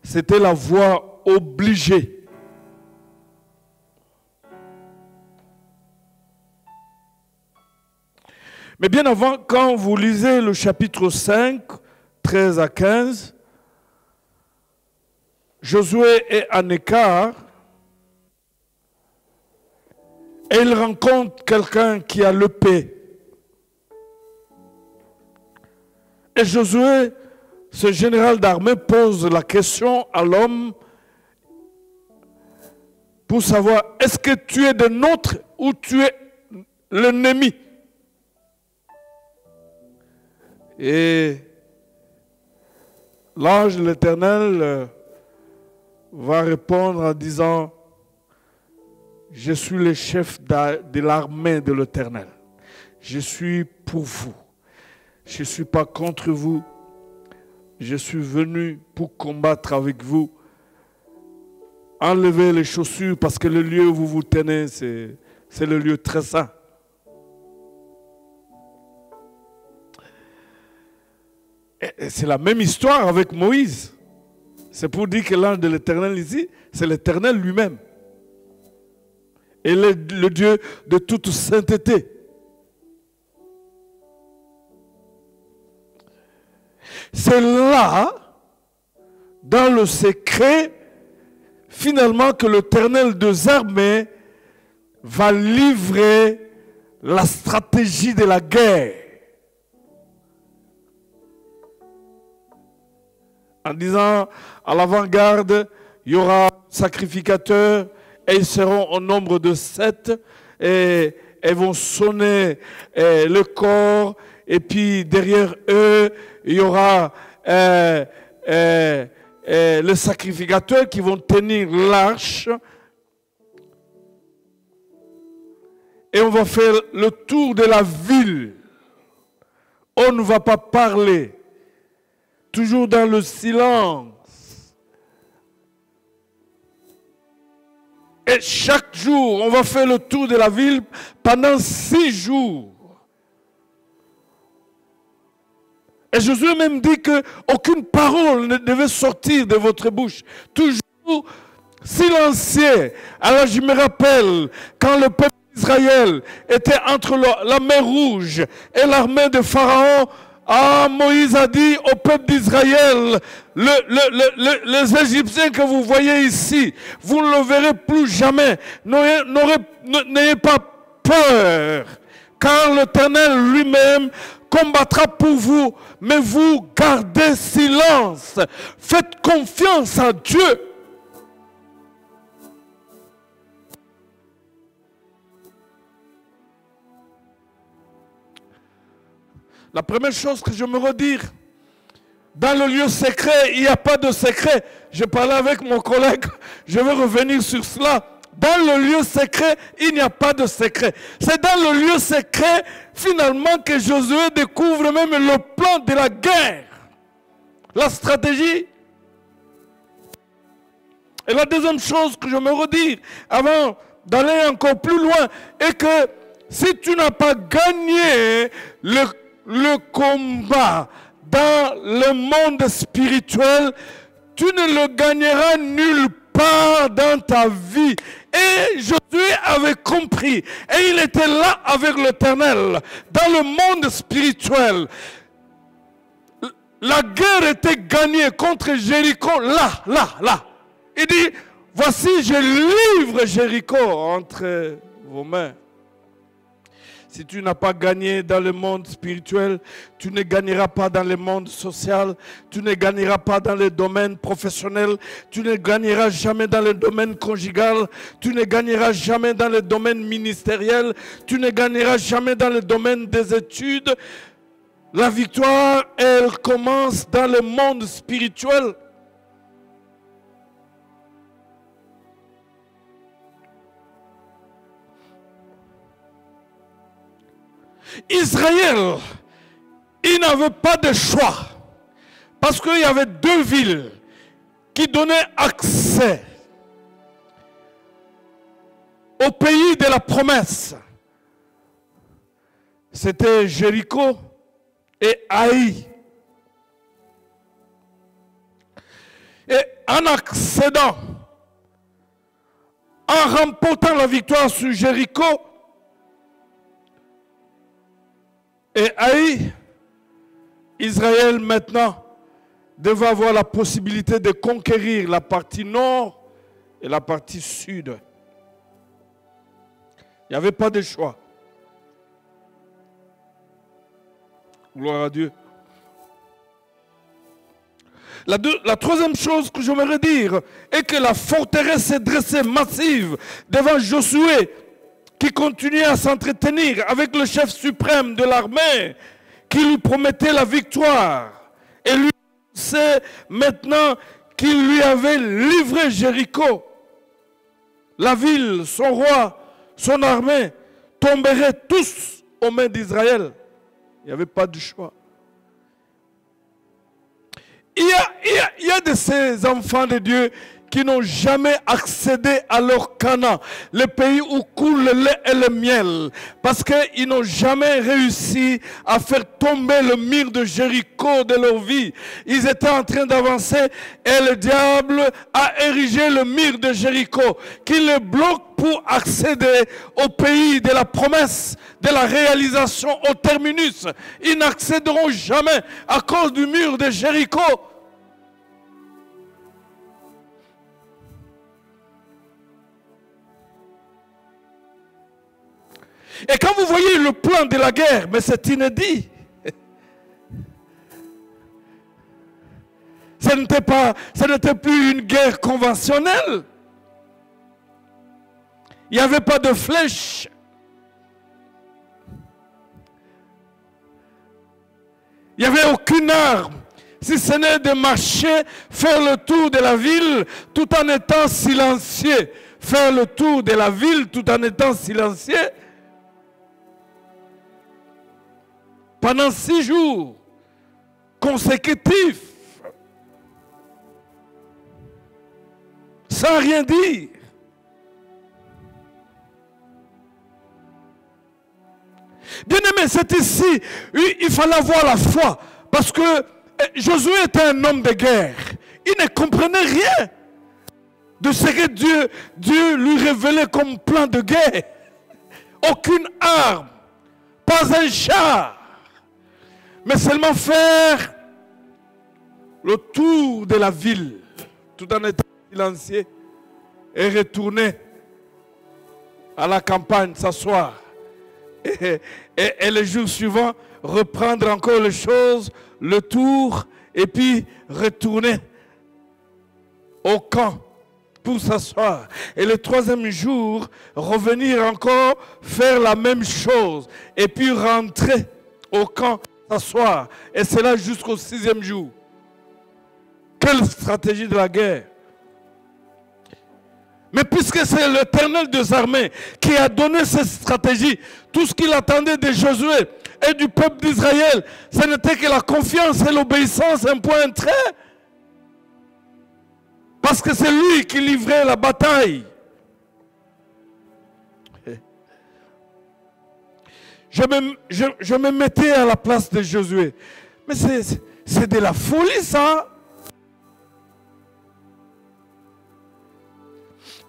C'était la voie obligée. Mais bien avant, quand vous lisez le chapitre 5, 13 à 15, Josué est en écart et il rencontre quelqu'un qui a l'épée. Et Josué, ce général d'armée, pose la question à l'homme pour savoir, est-ce que tu es de nôtre ou tu es l'ennemi? Et l'ange de l'Éternel va répondre en disant, je suis le chef de l'armée de l'Éternel. je suis pour vous. Je ne suis pas contre vous. Je suis venu pour combattre avec vous. Enlevez les chaussures parce que le lieu où vous vous tenez, c'est le lieu très saint. Et c'est la même histoire avec Moïse. C'est pour dire que l'ange de l'Éternel ici, c'est l'Éternel lui-même. Et le Dieu de toute sainteté. C'est là, dans le secret, finalement, que l'Éternel des armées va livrer la stratégie de la guerre. En disant, à l'avant-garde, il y aura sacrificateurs, et ils seront au nombre de 7, et ils vont sonner le corps, et puis derrière eux, il y aura les sacrificateurs qui vont tenir l'arche. Et on va faire le tour de la ville. On ne va pas parler. Toujours dans le silence. Et chaque jour, on va faire le tour de la ville pendant 6 jours. Et Josué même dit qu'aucune parole ne devait sortir de votre bouche. Toujours silencieux. Alors je me rappelle, quand le peuple d'Israël était entre la mer Rouge et l'armée de Pharaon, Moïse a dit au peuple d'Israël, les Égyptiens que vous voyez ici, vous ne le verrez plus jamais. N'ayez pas peur, car l'Éternel lui-même combattra pour vous, mais vous gardez silence. Faites confiance à Dieu. La première chose que je me redire, dans le lieu secret, il n'y a pas de secret. Je parlais avec mon collègue, je vais revenir sur cela. Dans le lieu secret, il n'y a pas de secret. C'est dans le lieu secret, finalement, que Josué découvre même le plan de la guerre. La stratégie. Et la deuxième chose que je me redis, avant d'aller encore plus loin, est que si tu n'as pas gagné le combat dans le monde spirituel, tu ne le gagneras nulle part dans ta vie. Et Josué avait compris, et il était là avec l'Éternel, dans le monde spirituel. La guerre était gagnée contre Jéricho, là. Il dit, voici, je livre Jéricho entre vos mains. Si tu n'as pas gagné dans le monde spirituel, tu ne gagneras pas dans le monde social, tu ne gagneras pas dans le domaine professionnel, tu ne gagneras jamais dans le domaine conjugal, tu ne gagneras jamais dans le domaine ministériel, tu ne gagneras jamais dans le domaine des études. La victoire, elle commence dans le monde spirituel. Israël, il n'avait pas de choix parce qu'il y avait 2 villes qui donnaient accès au pays de la promesse. C'était Jéricho et Haï. Et en accédant, en remportant la victoire sur Jéricho et Haï, Israël maintenant devait avoir la possibilité de conquérir la partie nord et la partie sud. Il n'y avait pas de choix. Gloire à Dieu. La troisième chose que j'aimerais dire est que la forteresse s'est dressée massive devant Josué, qui continuait à s'entretenir avec le chef suprême de l'armée, qui lui promettait la victoire. Et lui sait maintenant qu'il lui avait livré Jéricho. La ville, son roi, son armée tomberaient tous aux mains d'Israël. Il n'y avait pas de choix. Il y a de ces enfants de Dieu qui n'ont jamais accédé à leur Canaan, le pays où coule le lait et le miel, parce qu'ils n'ont jamais réussi à faire tomber le mur de Jéricho de leur vie. Ils étaient en train d'avancer et le diable a érigé le mur de Jéricho qui les bloque pour accéder au pays de la promesse, de la réalisation, au terminus. Ils n'accéderont jamais à cause du mur de Jéricho. Et quand vous voyez le plan de la guerre, mais c'est inédit. Ce n'était plus une guerre conventionnelle. Il n'y avait pas de flèches. Il n'y avait aucune arme. Si ce n'est de marcher, faire le tour de la ville tout en étant silencieux. Faire le tour de la ville tout en étant silencieux. Pendant 6 jours consécutifs, sans rien dire. Bien aimé, c'est ici, il fallait avoir la foi, parce que Josué était un homme de guerre. Il ne comprenait rien de ce que Dieu lui révélait comme plan de guerre. Aucune arme, pas un char. Mais seulement faire le tour de la ville, tout en étant silencieux, et retourner à la campagne, s'asseoir. Et le jour suivant, reprendre encore les choses, le tour, et puis retourner au camp pour s'asseoir. Et le 3e jour, revenir encore, faire la même chose, et puis rentrer au camp, s'asseoir, et c'est là jusqu'au 6e jour. Quelle stratégie de la guerre! Mais puisque c'est l'Éternel des armées qui a donné cette stratégie, tout ce qu'il attendait de Josué et du peuple d'Israël, ce n'était que la confiance et l'obéissance, un point, un trait. Parce que c'est lui qui livrait la bataille. Je me mettais à la place de Josué. Mais c'est de la folie, ça.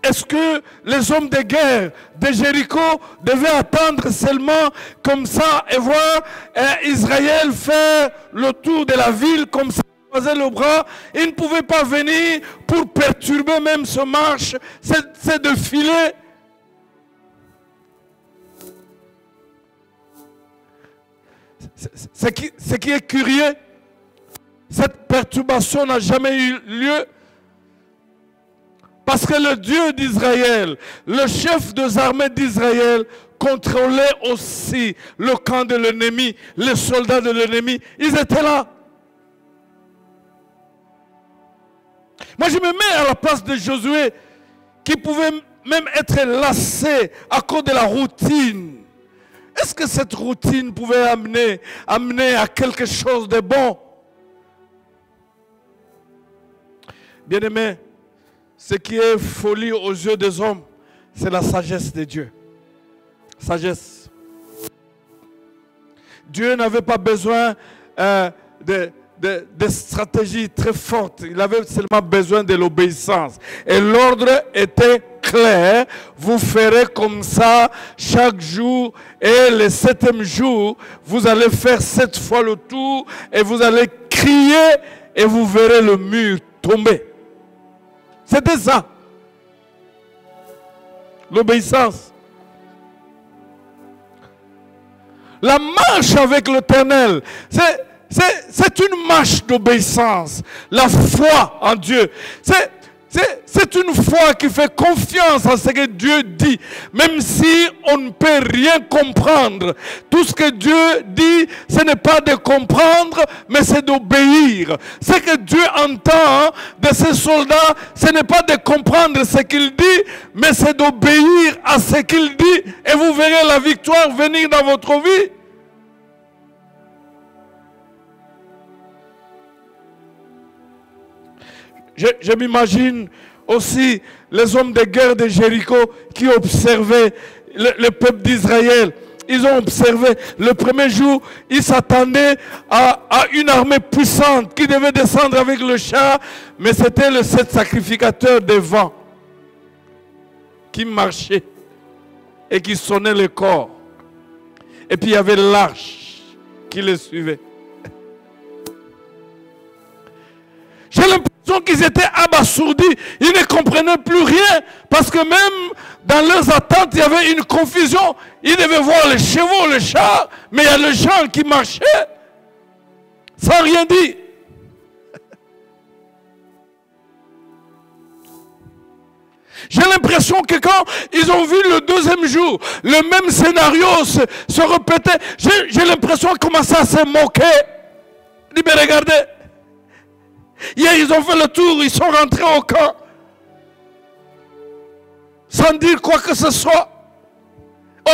Est-ce que les hommes de guerre de Jéricho devaient attendre seulement comme ça et voir Israël faire le tour de la ville comme ça, croiser le bras? Ils ne pouvaient pas venir pour perturber même ce marche, ce défilé. Ce qui est curieux, cette perturbation n'a jamais eu lieu parce que le Dieu d'Israël, le chef des armées d'Israël, contrôlait aussi le camp de l'ennemi, les soldats de l'ennemi. Ils étaient là. Moi, je me mets à la place de Josué, qui pouvait même être lassé à cause de la routine. Est-ce que cette routine pouvait amener à quelque chose de bon? Bien-aimé, ce qui est folie aux yeux des hommes, c'est la sagesse de Dieu. Sagesse. Dieu n'avait pas besoin de stratégies très fortes. Il avait seulement besoin de l'obéissance. Et l'ordre était clair. Vous ferez comme ça chaque jour. Et le 7e jour, vous allez faire 7 fois le tour. Et vous allez crier et vous verrez le mur tomber. C'était ça. L'obéissance. La marche avec l'Éternel, c'est une marche d'obéissance. La foi en Dieu. C'est une foi qui fait confiance à ce que Dieu dit, même si on ne peut rien comprendre. Tout ce que Dieu dit, ce n'est pas de comprendre, mais c'est d'obéir. Ce que Dieu entend de ses soldats, ce n'est pas de comprendre ce qu'il dit, mais c'est d'obéir à ce qu'il dit, et vous verrez la victoire venir dans votre vie. Je m'imagine aussi les hommes de guerre de Jéricho qui observaient le peuple d'Israël. Ils ont observé le premier jour, ils s'attendaient à une armée puissante qui devait descendre avec le char, mais c'était le 7 sacrificateur devant qui marchait et qui sonnait le corps. Et puis il y avait l'arche qui les suivait. J'ai l'impression qu'ils étaient abasourdis. Ils ne comprenaient plus rien. Parce que même dans leurs attentes, il y avait une confusion. Ils devaient voir les chevaux, les chars. Mais il y a les gens qui marchaient sans rien dire. J'ai l'impression que quand ils ont vu le deuxième jour, le même scénario se répétait. J'ai l'impression qu'ils commençaient à se moquer. Ils disaient, mais regardez. Hier, ils ont fait le tour, ils sont rentrés au camp. Sans dire quoi que ce soit.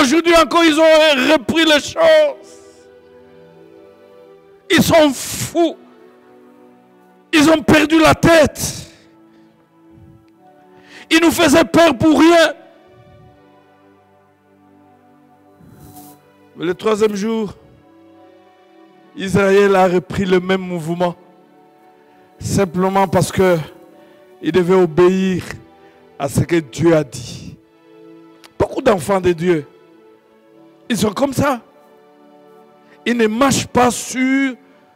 Aujourd'hui encore, ils ont repris les choses. Ils sont fous. Ils ont perdu la tête. Ils nous faisaient peur pour rien. Mais le troisième jour, Israël a repris le même mouvement. Simplement parce qu'il devait obéir à ce que Dieu a dit. Beaucoup d'enfants de Dieu, ils sont comme ça. Ils ne marchent pas sur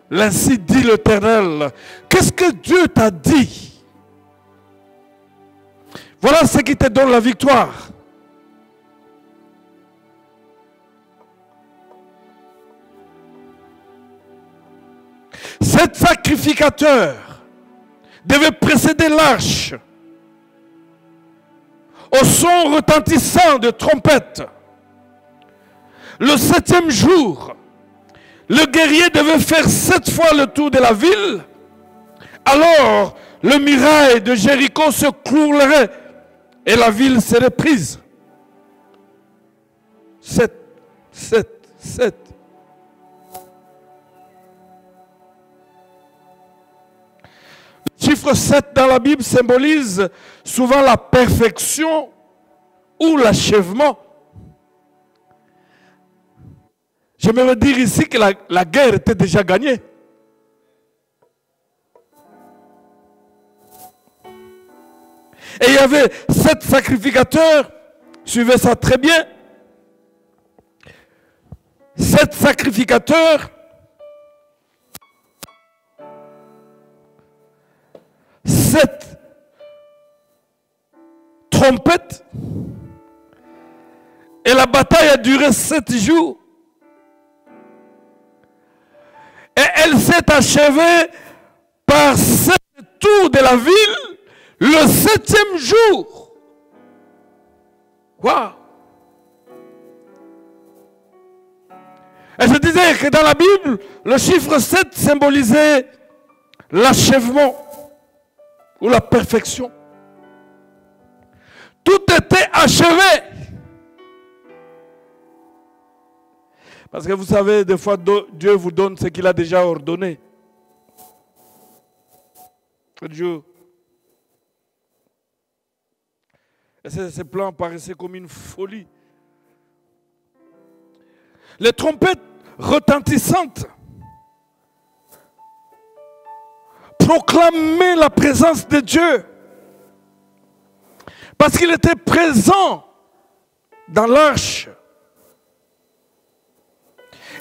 l'ainsi dit l'Éternel. Qu'est-ce que Dieu t'a dit? Voilà ce qui te donne la victoire. Cet sacrificateur devait précéder l'arche au son retentissant de trompettes. Le 7e jour, le guerrier devait faire 7 fois le tour de la ville. Alors, le muraille de Jéricho se clouerait et la ville serait prise. 7, 7, 7. Le chiffre 7 dans la Bible symbolise souvent la perfection ou l'achèvement. J'aimerais dire ici que la guerre était déjà gagnée. Et il y avait 7 sacrificateurs, suivez ça très bien. 7 sacrificateurs, 7 trompettes, et la bataille a duré 7 jours. Et elle s'est achevée par 7 tours de la ville le 7e jour. Waouh! Et je disais que dans la Bible, le chiffre 7 symbolisait l'achèvement ou la perfection. Tout était achevé. Parce que vous savez, des fois, Dieu vous donne ce qu'il a déjà ordonné. Dieu. Et ces plans paraissaient comme une folie. Les trompettes retentissantes proclamaient la présence de Dieu. Parce qu'il était présent dans l'arche.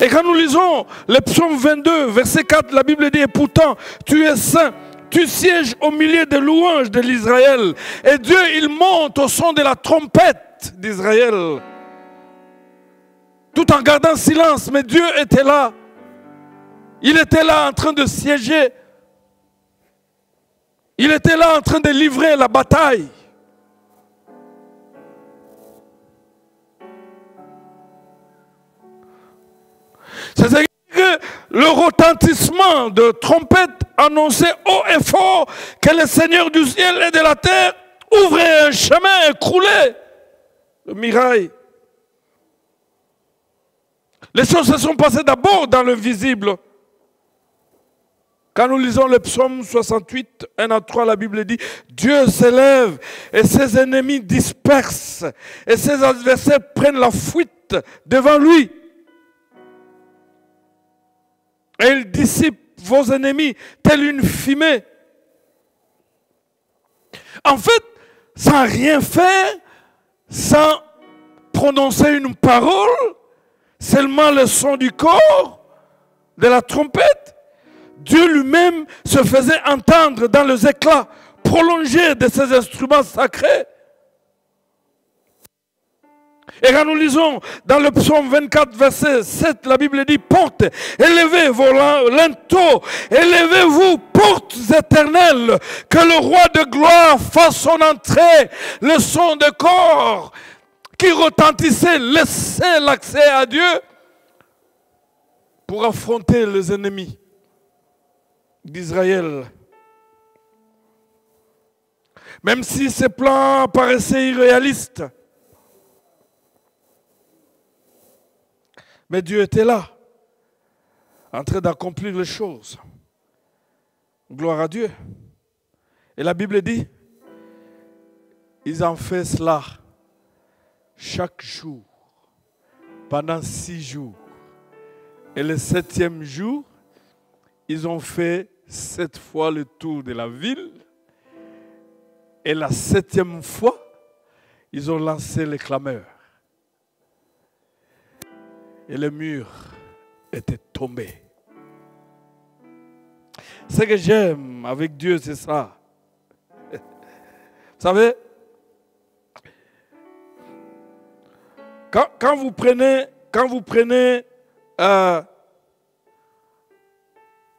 Et quand nous lisons le psaume 22, verset 4, la Bible dit, et pourtant, tu es saint, tu sièges au milieu des louanges de l'Israël. Et Dieu, il monte au son de la trompette d'Israël. Tout en gardant silence, mais Dieu était là. Il était là en train de siéger. Il était là en train de livrer la bataille. C'est-à-dire que le retentissement de trompette annonçait haut et fort que le Seigneur du ciel et de la terre ouvrait un chemin et croulait le mirail. Les choses se sont passées d'abord dans le visible. Quand nous lisons le psaume 68, 1 à 3, la Bible dit « Dieu s'élève et ses ennemis dispersent et ses adversaires prennent la fuite devant lui. Et il dissipe vos ennemis telle une fumée. » En fait, sans rien faire, sans prononcer une parole, seulement le son du corps, de la trompette, Dieu lui-même se faisait entendre dans les éclats prolongés de ses instruments sacrés. Et quand nous lisons dans le psaume 24, verset 7, la Bible dit « Portes, élevez vos linteaux, élevez-vous, portes éternelles, que le roi de gloire fasse son entrée. » Le son de corps qui retentissait laissait l'accès à Dieu pour affronter les ennemis d'Israël. Même si ces plans paraissaient irréalistes, mais Dieu était là, en train d'accomplir les choses. Gloire à Dieu. Et la Bible dit, ils ont fait cela chaque jour, pendant 6 jours. Et le 7e jour, ils ont fait 7 fois le tour de la ville. Et la 7e fois, ils ont lancé les clameurs. Et le mur était tombé. Ce que j'aime avec Dieu, c'est ça. Vous savez, quand vous prenez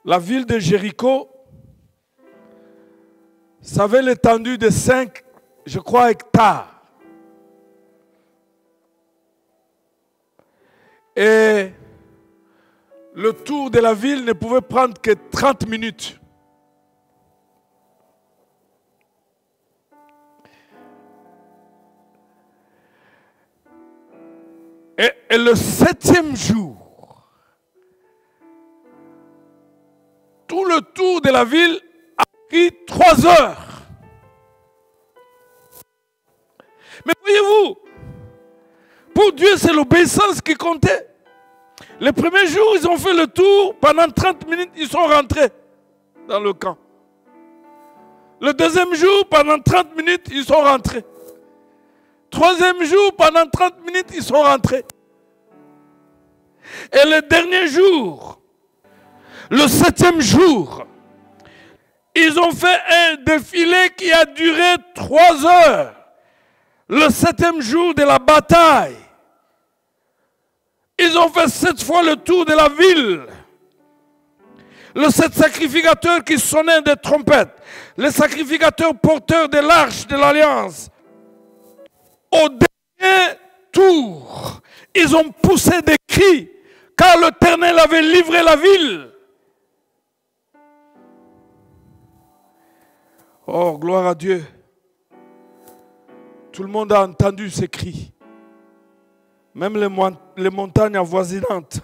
la ville de Jéricho, ça avait l'étendue de 5, je crois, hectares. Et le tour de la ville ne pouvait prendre que 30 minutes. Et le 7e jour, tout le tour de la ville a pris 3 heures. Mais voyez-vous, pour Dieu, c'est l'obéissance qui comptait. Le premier jour, ils ont fait le tour. Pendant 30 minutes, ils sont rentrés dans le camp. Le 2e jour, pendant 30 minutes, ils sont rentrés. 3e jour, pendant 30 minutes, ils sont rentrés. Et le dernier jour, le 7e jour, ils ont fait un défilé qui a duré 3 heures. Le 7e jour de la bataille. Ils ont fait 7 fois le tour de la ville. Le 7 sacrificateurs qui sonnaient des trompettes. Les sacrificateurs porteurs de l'arche de l'Alliance. Au dernier tour, ils ont poussé des cris car l'Éternel avait livré la ville. Oh, gloire à Dieu. Tout le monde a entendu ces cris. Même les montagnes avoisinantes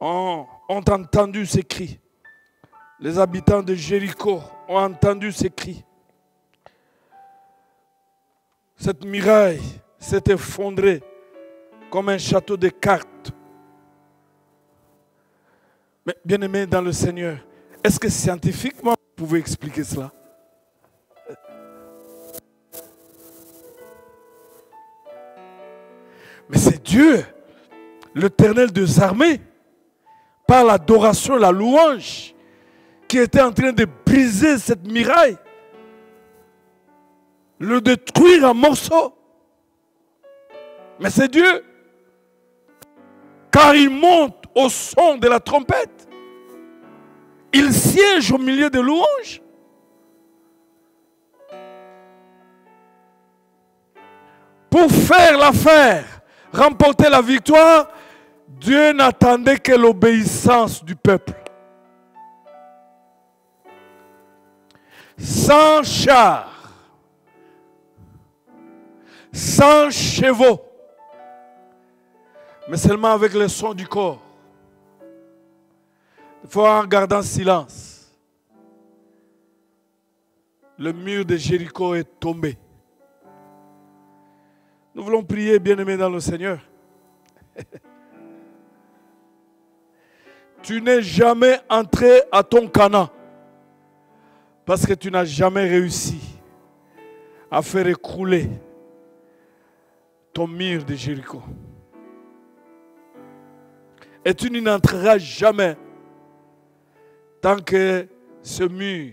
ont entendu ces cris. Les habitants de Jéricho ont entendu ces cris. Cette muraille s'est effondrée comme un château de cartes. Mais bien aimé dans le Seigneur, est-ce que scientifiquement vous pouvez expliquer cela? Mais c'est Dieu, l'Éternel des armées, par l'adoration, la louange, qui était en train de briser cette muraille, le détruire en morceaux. Mais c'est Dieu, car il monte au son de la trompette. Il siège au milieu des louanges. pour faire l'affaire, remporter la victoire, Dieu n'attendait que l'obéissance du peuple. Sans chars, sans chevaux, mais seulement avec le son du corps. Il faut en gardant silence. Le mur de Jéricho est tombé. Nous voulons prier, bien-aimés dans le Seigneur. Tu n'es jamais entré à ton Canaan parce que tu n'as jamais réussi à faire écrouler ton mur de Jéricho. Et tu n'y entreras jamais tant que ce mur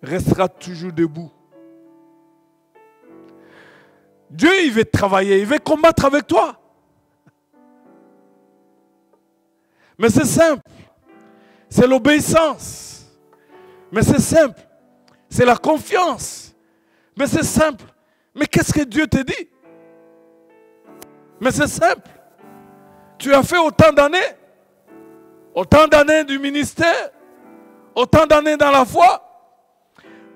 restera toujours debout. Dieu, il veut travailler, il veut combattre avec toi. Mais c'est simple. C'est l'obéissance. Mais c'est simple. C'est la confiance. Mais c'est simple. Mais qu'est-ce que Dieu te dit? Mais c'est simple. Tu as fait autant d'années du ministère, autant d'années dans la foi,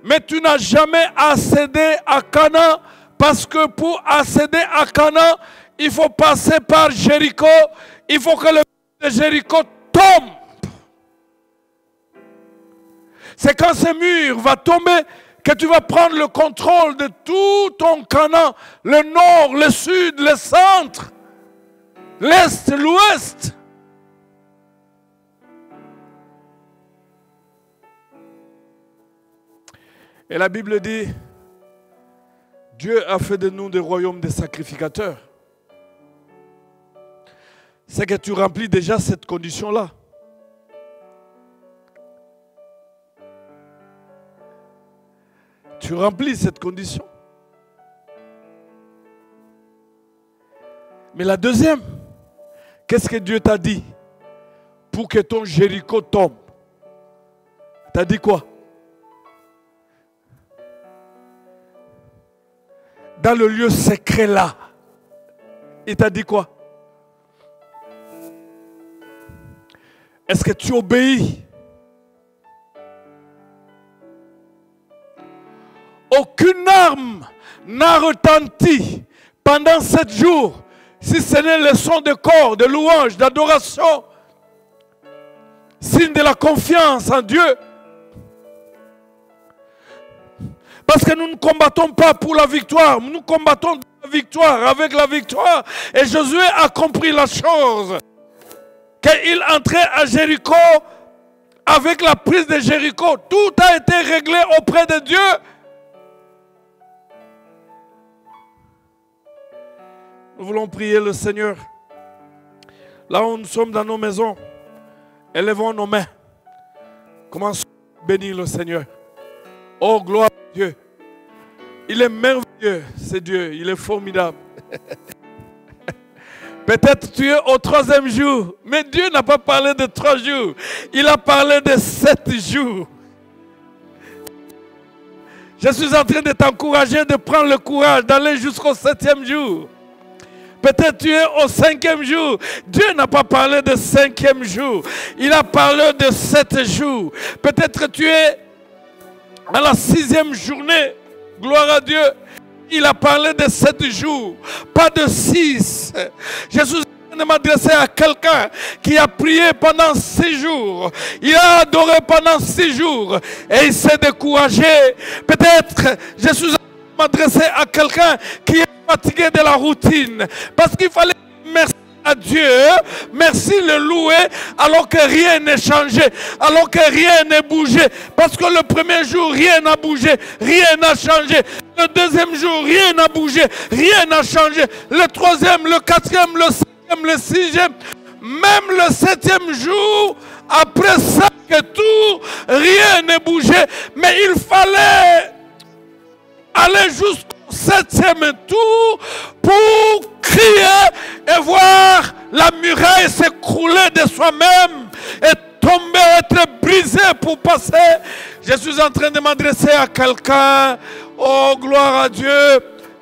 mais tu n'as jamais accédé à Canaan, parce que pour accéder à Canaan, il faut passer par Jéricho, il faut que le mur de Jéricho tombe. C'est quand ce mur va tomber que tu vas prendre le contrôle de tout ton Canaan, le nord, le sud, le centre, l'est, l'ouest. Et la Bible dit, Dieu a fait de nous des royaumes de sacrificateurs. C'est que tu remplis déjà cette condition-là. Tu remplis cette condition. Mais la deuxième, qu'est-ce que Dieu t'a dit pour que ton Jéricho tombe? T'as dit quoi? Dans le lieu secret là, il t'a dit quoi? Est-ce que tu obéis? Aucune arme n'a retenti pendant 7 jours, si ce n'est le son de corps, de louange, d'adoration, signe de la confiance en Dieu. Parce que nous ne combattons pas pour la victoire, nous combattons pour la victoire, avec la victoire. Et Josué a compris la chose. Qu'il entrait à Jéricho, avec la prise de Jéricho, tout a été réglé auprès de Dieu. Nous voulons prier le Seigneur. Là où nous sommes dans nos maisons, élevons nos mains. Commençons à bénir le Seigneur. Oh, gloire à Dieu. Il est merveilleux, c'est Dieu. Il est formidable. Peut-être tu es au 3e jour, mais Dieu n'a pas parlé de 3 jours. Il a parlé de 7 jours. Je suis en train de t'encourager de prendre le courage d'aller jusqu'au 7e jour. Peut-être tu es au 5e jour. Dieu n'a pas parlé de 5e jour. Il a parlé de 7 jours. Peut-être tu es à la 6e journée. Gloire à Dieu. Il a parlé de 7 jours, pas de 6. Je suis en train de m'adresser à quelqu'un qui a prié pendant 6 jours. Il a adoré pendant 6 jours et il s'est découragé. Peut-être je suis en train de m'adresser à quelqu'un qui est fatigué de la routine. Parce qu'il fallait merci à Dieu, merci le louer, alors que rien n'est changé, alors que rien n'est bougé. Parce que le premier jour, rien n'a bougé, rien n'a changé. Le deuxième jour, rien n'a bougé, rien n'a changé. Le 3e, le 4e, le 5e, le 6e, même le 7e jour, après ça que tout, rien n'est bougé. Mais il fallait aller jusqu'au 7e tour pour crier et voir la muraille s'écrouler de soi-même et tomber, être brisé pour passer. Je suis en train de m'adresser à quelqu'un. Oh, gloire à Dieu.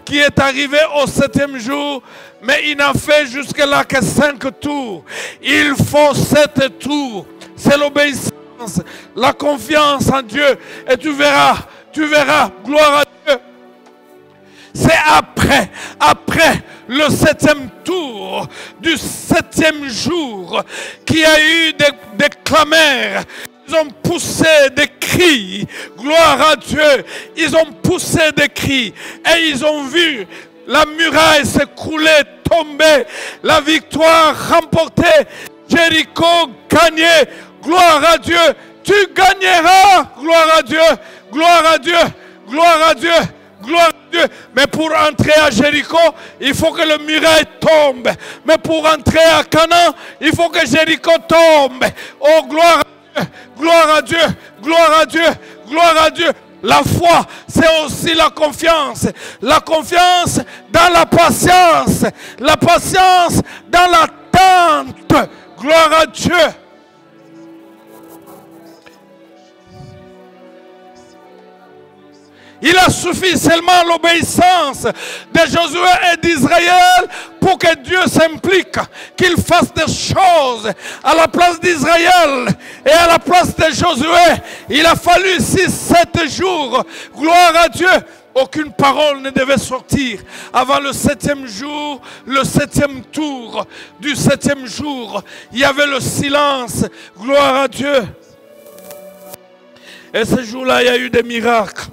qui est arrivé au 7e jour, mais il n'a fait jusque-là que 5 tours. Il faut 7 tours. C'est l'obéissance, la confiance en Dieu. Et tu verras, gloire à Dieu. C'est après le 7e tour du 7e jour qu'il y a eu des clameurs. Ils ont poussé des cris. Gloire à Dieu. Ils ont poussé des cris. Et ils ont vu la muraille s'écrouler, tomber. La victoire remportée. Jéricho gagné. Gloire à Dieu. Tu gagneras. Gloire à Dieu. Gloire à Dieu. Gloire à Dieu. Gloire à Dieu. Mais pour entrer à Jéricho, il faut que le muraille tombe. Mais pour entrer à Canaan, il faut que Jéricho tombe. Oh, gloire à Dieu. Gloire à Dieu. Gloire à Dieu. Gloire à Dieu. La foi, c'est aussi la confiance. La confiance dans la patience. La patience dans l'attente. Gloire à Dieu. Il a suffi seulement l'obéissance de Josué et d'Israël pour que Dieu s'implique, qu'il fasse des choses à la place d'Israël et à la place de Josué. Il a fallu 6-7 jours. Gloire à Dieu. Aucune parole ne devait sortir avant le 7e jour, le 7e tour du 7e jour. Il y avait le silence. Gloire à Dieu. Et ce jour-là, il y a eu des miracles.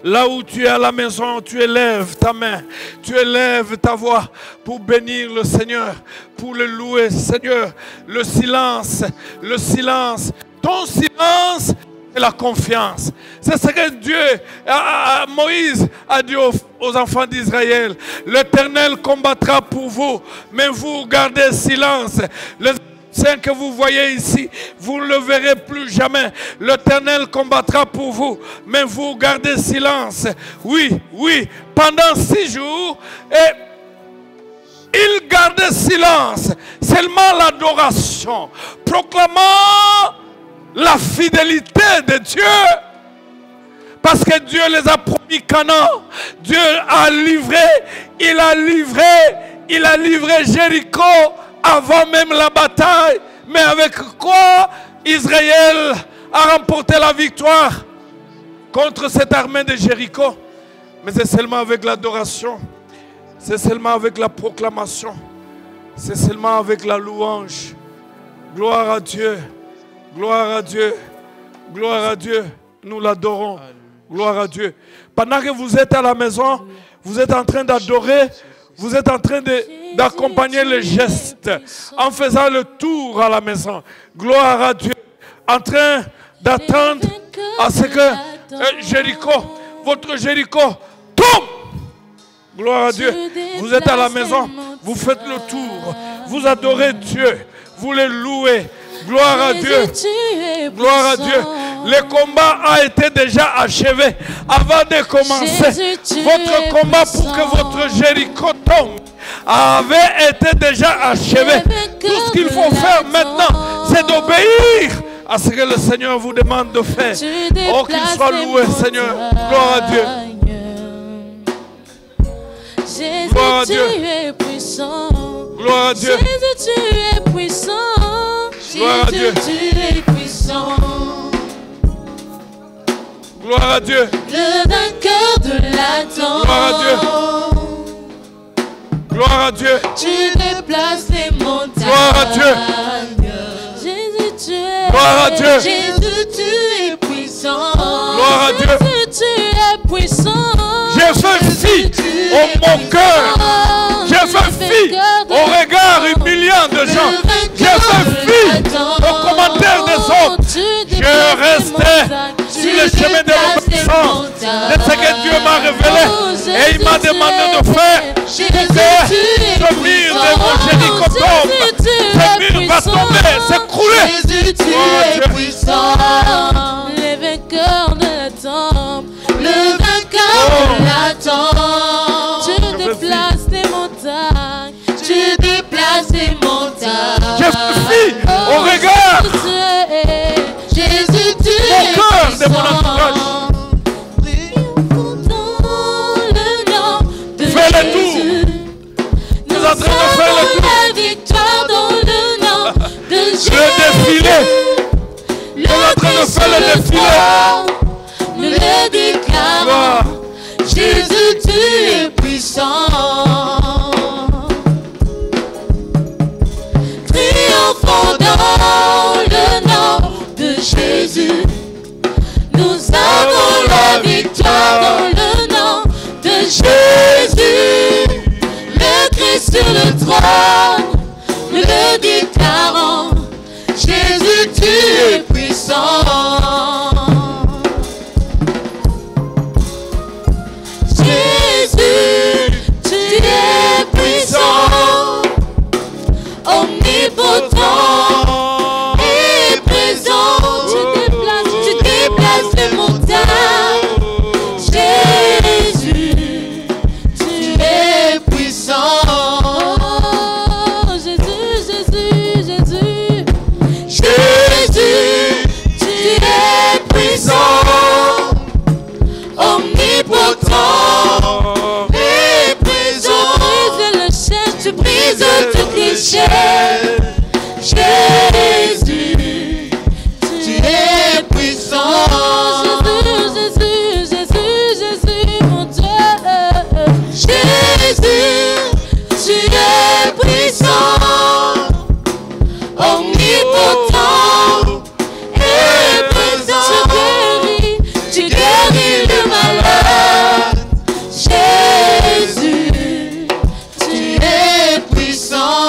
Là où tu es à la maison, tu élèves ta main, tu élèves ta voix pour bénir le Seigneur, pour le louer, Seigneur. Le silence, ton silence est la confiance. C'est ce que Dieu, Moïse a dit aux enfants d'Israël. L'Éternel combattra pour vous, mais vous gardez silence. C'est que vous voyez ici, vous ne le verrez plus jamais. L'Éternel combattra pour vous, mais vous gardez silence. Oui, pendant 6 jours, et il gardait silence. Seulement l'adoration, proclamant la fidélité de Dieu. Parce que Dieu les a promis Canaan. Dieu a livré, il a livré Jéricho avant même la bataille. Mais avec quoi Israël a remporté la victoire contre cette armée de Jéricho? Mais c'est seulement avec l'adoration. C'est seulement avec la proclamation. C'est seulement avec la louange. Gloire à Dieu. Gloire à Dieu. Gloire à Dieu. Nous l'adorons. Gloire à Dieu. Pendant que vous êtes à la maison, vous êtes en train d'adorer. Vous êtes en train d'accompagner les gestes en faisant le tour à la maison. Gloire à Dieu. En train d'attendre à ce que Jéricho, votre Jéricho, tombe. Gloire à Dieu. Vous êtes à la maison, vous faites le tour. Vous adorez Dieu. Vous le louez. Gloire à Dieu. Gloire à Dieu. Le combat a été déjà achevé. Avant de commencer, votre combat pour que votre Jéricho tombe avait été déjà achevé. Tout ce qu'il faut faire maintenant, c'est d'obéir à ce que le Seigneur vous demande de faire. Oh, qu'il soit loué, Seigneur. Gloire à Dieu. Gloire à Dieu. Gloire à Dieu. Jésus, tu es puissant. Gloire à Dieu. Tu es puissant. Gloire à Dieu. Le vainqueur de l'attente. Gloire à Dieu. Gloire à Dieu. Tu déplaces les montagnes. Gloire à Dieu. Jésus, tu es. Gloire à Dieu. Jésus, tu es puissant. Gloire à Dieu. Jésus, tu es puissant. J'ai fait fi au mon cœur. J'ai fait fi au regard humiliant de gens. J'ai fait fi aux commentaires des autres. Je restais sur le chemin de l'obéissance de ce que Dieu m'a révélé. Et il m'a demandé de faire pour que ce mur de mon Jéricho tombe. Ce mur va tomber, s'écrouler. Jésus, tu es puissant. Les vainqueurs de la tombe. Le vainqueur de la tombe. Tu déplaces des montagnes. Tu déplaces des montagnes. J'ai fait fi au regard. Jésus, tu Mon es cœur de mon puissant. entourage. Dans le sur le trône, le déclarant. Jésus, tu es puissant. Triomphant dans le nom de Jésus. Nous avons la victoire dans le nom de Jésus. Le Christ sur le trône, le déclarant. Jésus, tu es puissant. Jésus, tu es puissant, omnipotent et présent. Tu déplaces les montagnes. Jésus, tu es puissant. Oh, Jésus, Jésus, Jésus. Jésus, tu es puissant, omnipotent et présent. Tu brises toutes les chaînes. Jésus, tu es puissant. Jésus, Jésus, Jésus, mon Dieu. Jésus, tu es puissant, omnipotent et présent. Tu guéris le malade. Jésus, tu es puissant.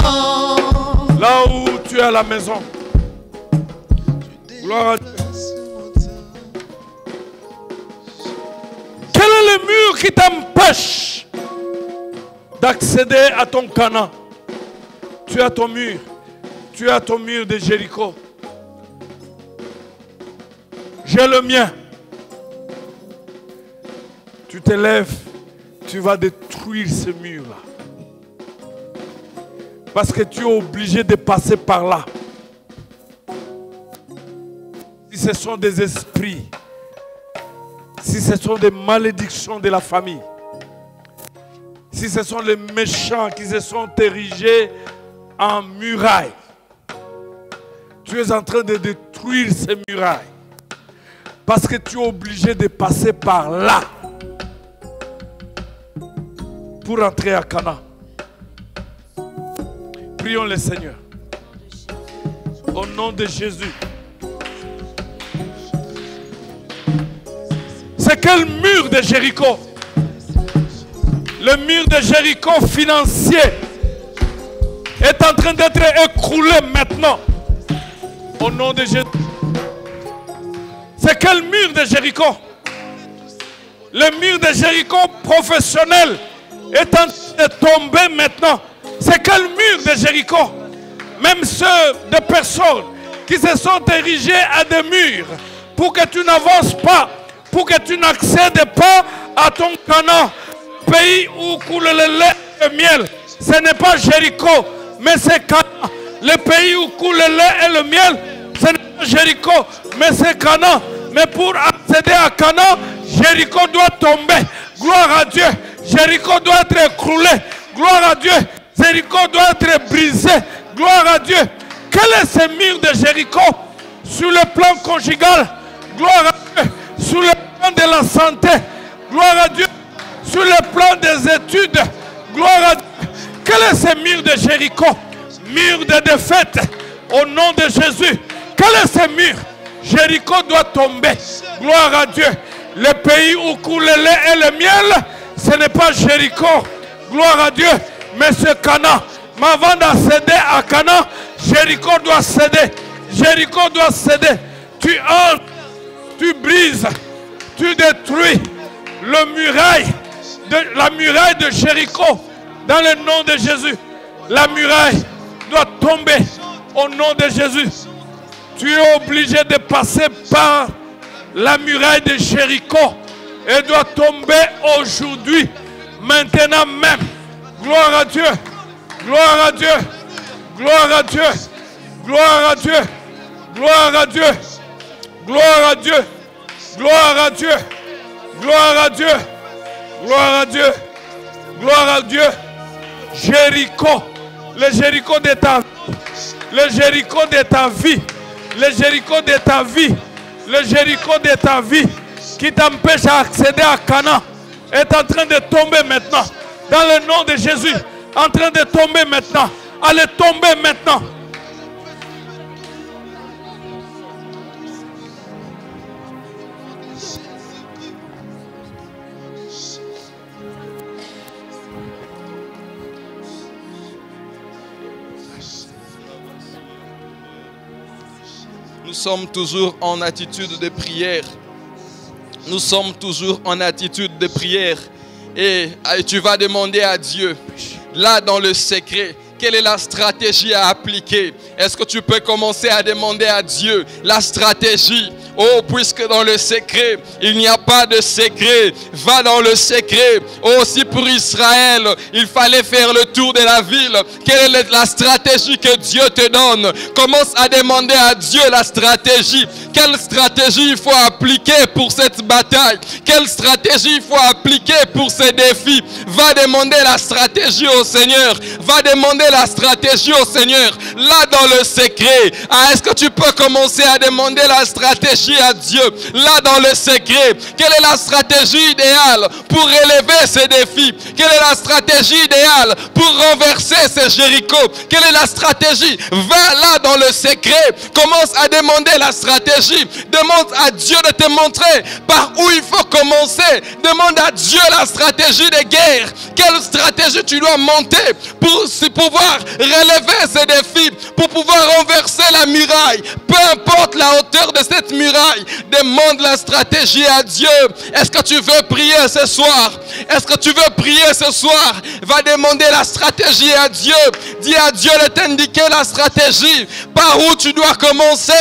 Là où tu es à la maison, gloire à Dieu. Quel est le mur qui t'empêche d'accéder à ton Canaan? Tu as ton mur. Tu as ton mur de Jéricho. J'ai le mien. Tu te lèves, tu vas détruire ce mur-là. Parce que tu es obligé de passer par là. Si ce sont des esprits, si ce sont des malédictions de la famille, si ce sont les méchants qui se sont érigés en murailles, tu es en train de détruire ces murailles. Parce que tu es obligé de passer par là pour entrer à Canaan. Prions le Seigneur. Au nom de Jésus. C'est quel mur de Jéricho? Le mur de Jéricho financier est en train d'être écroulé maintenant. Au nom de Jésus. C'est quel mur de Jéricho? Le mur de Jéricho professionnel est en train de tomber maintenant. C'est quel mur de Jéricho? Même ceux de personnes qui se sont érigés à des murs pour que tu n'avances pas, pour que tu n'accèdes pas à ton Canaan, pays où coule le lait et le miel. Ce n'est pas Jéricho, mais c'est Canaan. Le pays où coule le lait et le miel, ce n'est pas Jéricho, mais c'est Canaan. Mais pour accéder à Canaan, Jéricho doit tomber. Gloire à Dieu. Jéricho doit être écroulé. Gloire à Dieu. Jéricho doit être brisé. Gloire à Dieu. Quel est ce mur de Jéricho? Sur le plan conjugal. Gloire à Dieu. Sur le plan de la santé. Gloire à Dieu. Sur le plan des études. Gloire à Dieu. Quel est ce mur de Jéricho? Mur de défaite. Au nom de Jésus. Quel est ce mur? Jéricho doit tomber. Gloire à Dieu. Le pays où coule le lait et le miel, ce n'est pas Jéricho. Gloire à Dieu. Mais c'est Canaan. Mais avant d'accéder à Canaan, Jéricho doit céder. Jéricho doit céder. Tu entres, tu brises, tu détruis la muraille de Jéricho dans le nom de Jésus. La muraille doit tomber au nom de Jésus. Tu es obligé de passer par la muraille de Jéricho et doit tomber aujourd'hui, maintenant même. Gloire à Dieu, gloire à Dieu, gloire à Dieu, gloire à Dieu, gloire à Dieu, gloire à Dieu, gloire à Dieu, gloire à Dieu, gloire à Dieu, gloire à Dieu. Jéricho, le Jéricho de ta vie, le Jéricho de ta vie, le Jéricho de ta vie Le Jéricho de ta vie qui t'empêche d'accéder à Canaan est en train de tomber maintenant. Dans le nom de Jésus, en train de tomber maintenant. Allez tomber maintenant. Nous sommes toujours en attitude de prière. Nous sommes toujours en attitude de prière. Et tu vas demander à Dieu, là dans le secret, quelle est la stratégie à appliquer? Est-ce que tu peux commencer à demander à Dieu la stratégie? Oh, puisque dans le secret, il n'y a pas de secret, va dans le secret. Oh, si pour Israël, il fallait faire le tour de la ville, quelle est la stratégie que Dieu te donne? Commence à demander à Dieu la stratégie. Quelle stratégie il faut appliquer pour cette bataille? Quelle stratégie il faut appliquer pour ces défis? Va demander la stratégie au Seigneur. Va demander la stratégie au Seigneur. Là dans le secret, est-ce que tu peux commencer à demander la stratégie à Dieu? Là dans le secret, quelle est la stratégie idéale pour relever ces défis? Quelle est la stratégie idéale pour renverser ces Jéricho? Quelle est la stratégie? Va là dans le secret. Commence à demander la stratégie. Demande à Dieu de te montrer par où il faut commencer. Demande à Dieu la stratégie de guerre. Quelle stratégie tu dois monter pour pouvoir relever ces défis, pour pouvoir renverser la muraille. Peu importe la hauteur de cette muraille, demande la stratégie à Dieu. Est-ce que tu veux prier ce soir? Est-ce que tu veux prier ce soir? Va demander la stratégie à Dieu. Dis à Dieu de t'indiquer la stratégie. Par où tu dois commencer?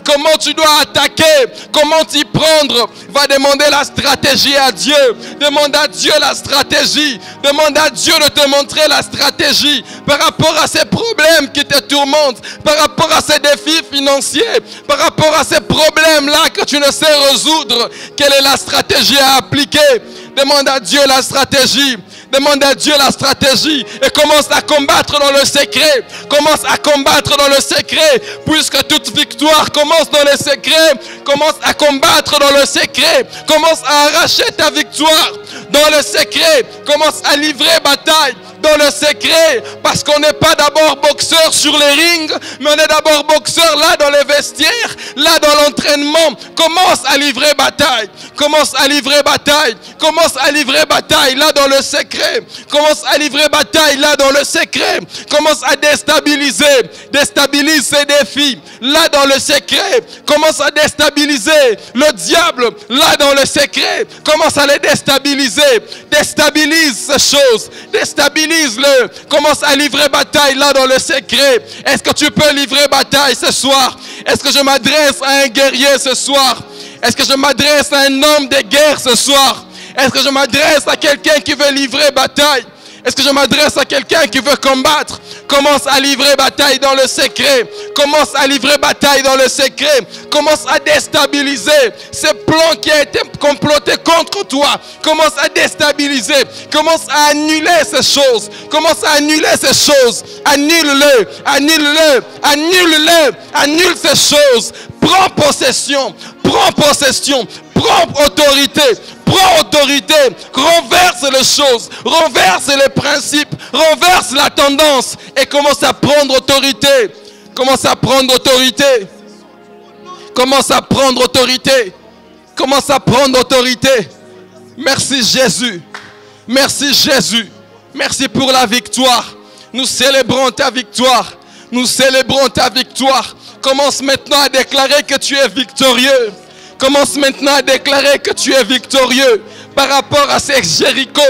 Comment tu dois attaquer? Comment t'y prendre? Va demander la stratégie à Dieu. Demande à Dieu la stratégie. Demande à Dieu de te montrer la stratégie par rapport à ces problèmes qui te tourmentent, par rapport à ces défis financiers, par rapport à ces problèmes-là que tu ne sais résoudre. Quelle est la stratégie à appliquer? Demande à Dieu la stratégie. Demande à Dieu la stratégie et commence à combattre dans le secret. Commence à combattre dans le secret. Puisque toute victoire commence dans le secret, commence à combattre dans le secret. Commence à arracher ta victoire dans le secret. Commence à livrer bataille dans le secret, parce qu'on n'est pas d'abord boxeur sur les rings, mais on est d'abord boxeur là dans les vestiaires, là dans l'entraînement. Commence à livrer bataille. Commence à livrer bataille. Commence à livrer bataille là dans le secret. Commence à livrer bataille là dans le secret. Commence à déstabiliser. Déstabilise ces défis là dans le secret. Commence à déstabiliser le diable là dans le secret. Commence à les déstabiliser. Déstabilise ces choses. Déstabilise-le. Commence à livrer bataille là dans le secret. Est-ce que tu peux livrer bataille ce soir? Est-ce que je m'adresse à un guerrier ce soir? Est-ce que je m'adresse à un homme de guerre ce soir? Est-ce que je m'adresse à quelqu'un qui veut livrer bataille? Est-ce que je m'adresse à quelqu'un qui veut combattre? Commence à livrer bataille dans le secret. Commence à livrer bataille dans le secret. Commence à déstabiliser ces plans qui ont été complotés contre toi. Commence à déstabiliser. Commence à annuler ces choses. Commence à annuler ces choses. Annule-le. Annule-le. Annule-le. Annule ces choses. Prends possession. Prends possession. Prends autorité. Prends autorité, renverse les choses, renverse les principes, renverse la tendance et commence à prendre autorité. Commence à prendre autorité. Commence à prendre autorité. Commence à prendre autorité. Merci Jésus. Merci Jésus. Merci pour la victoire. Nous célébrons ta victoire. Nous célébrons ta victoire. Commence maintenant à déclarer que tu es victorieux. Commence maintenant à déclarer que tu es victorieux par rapport à ces Jéricho.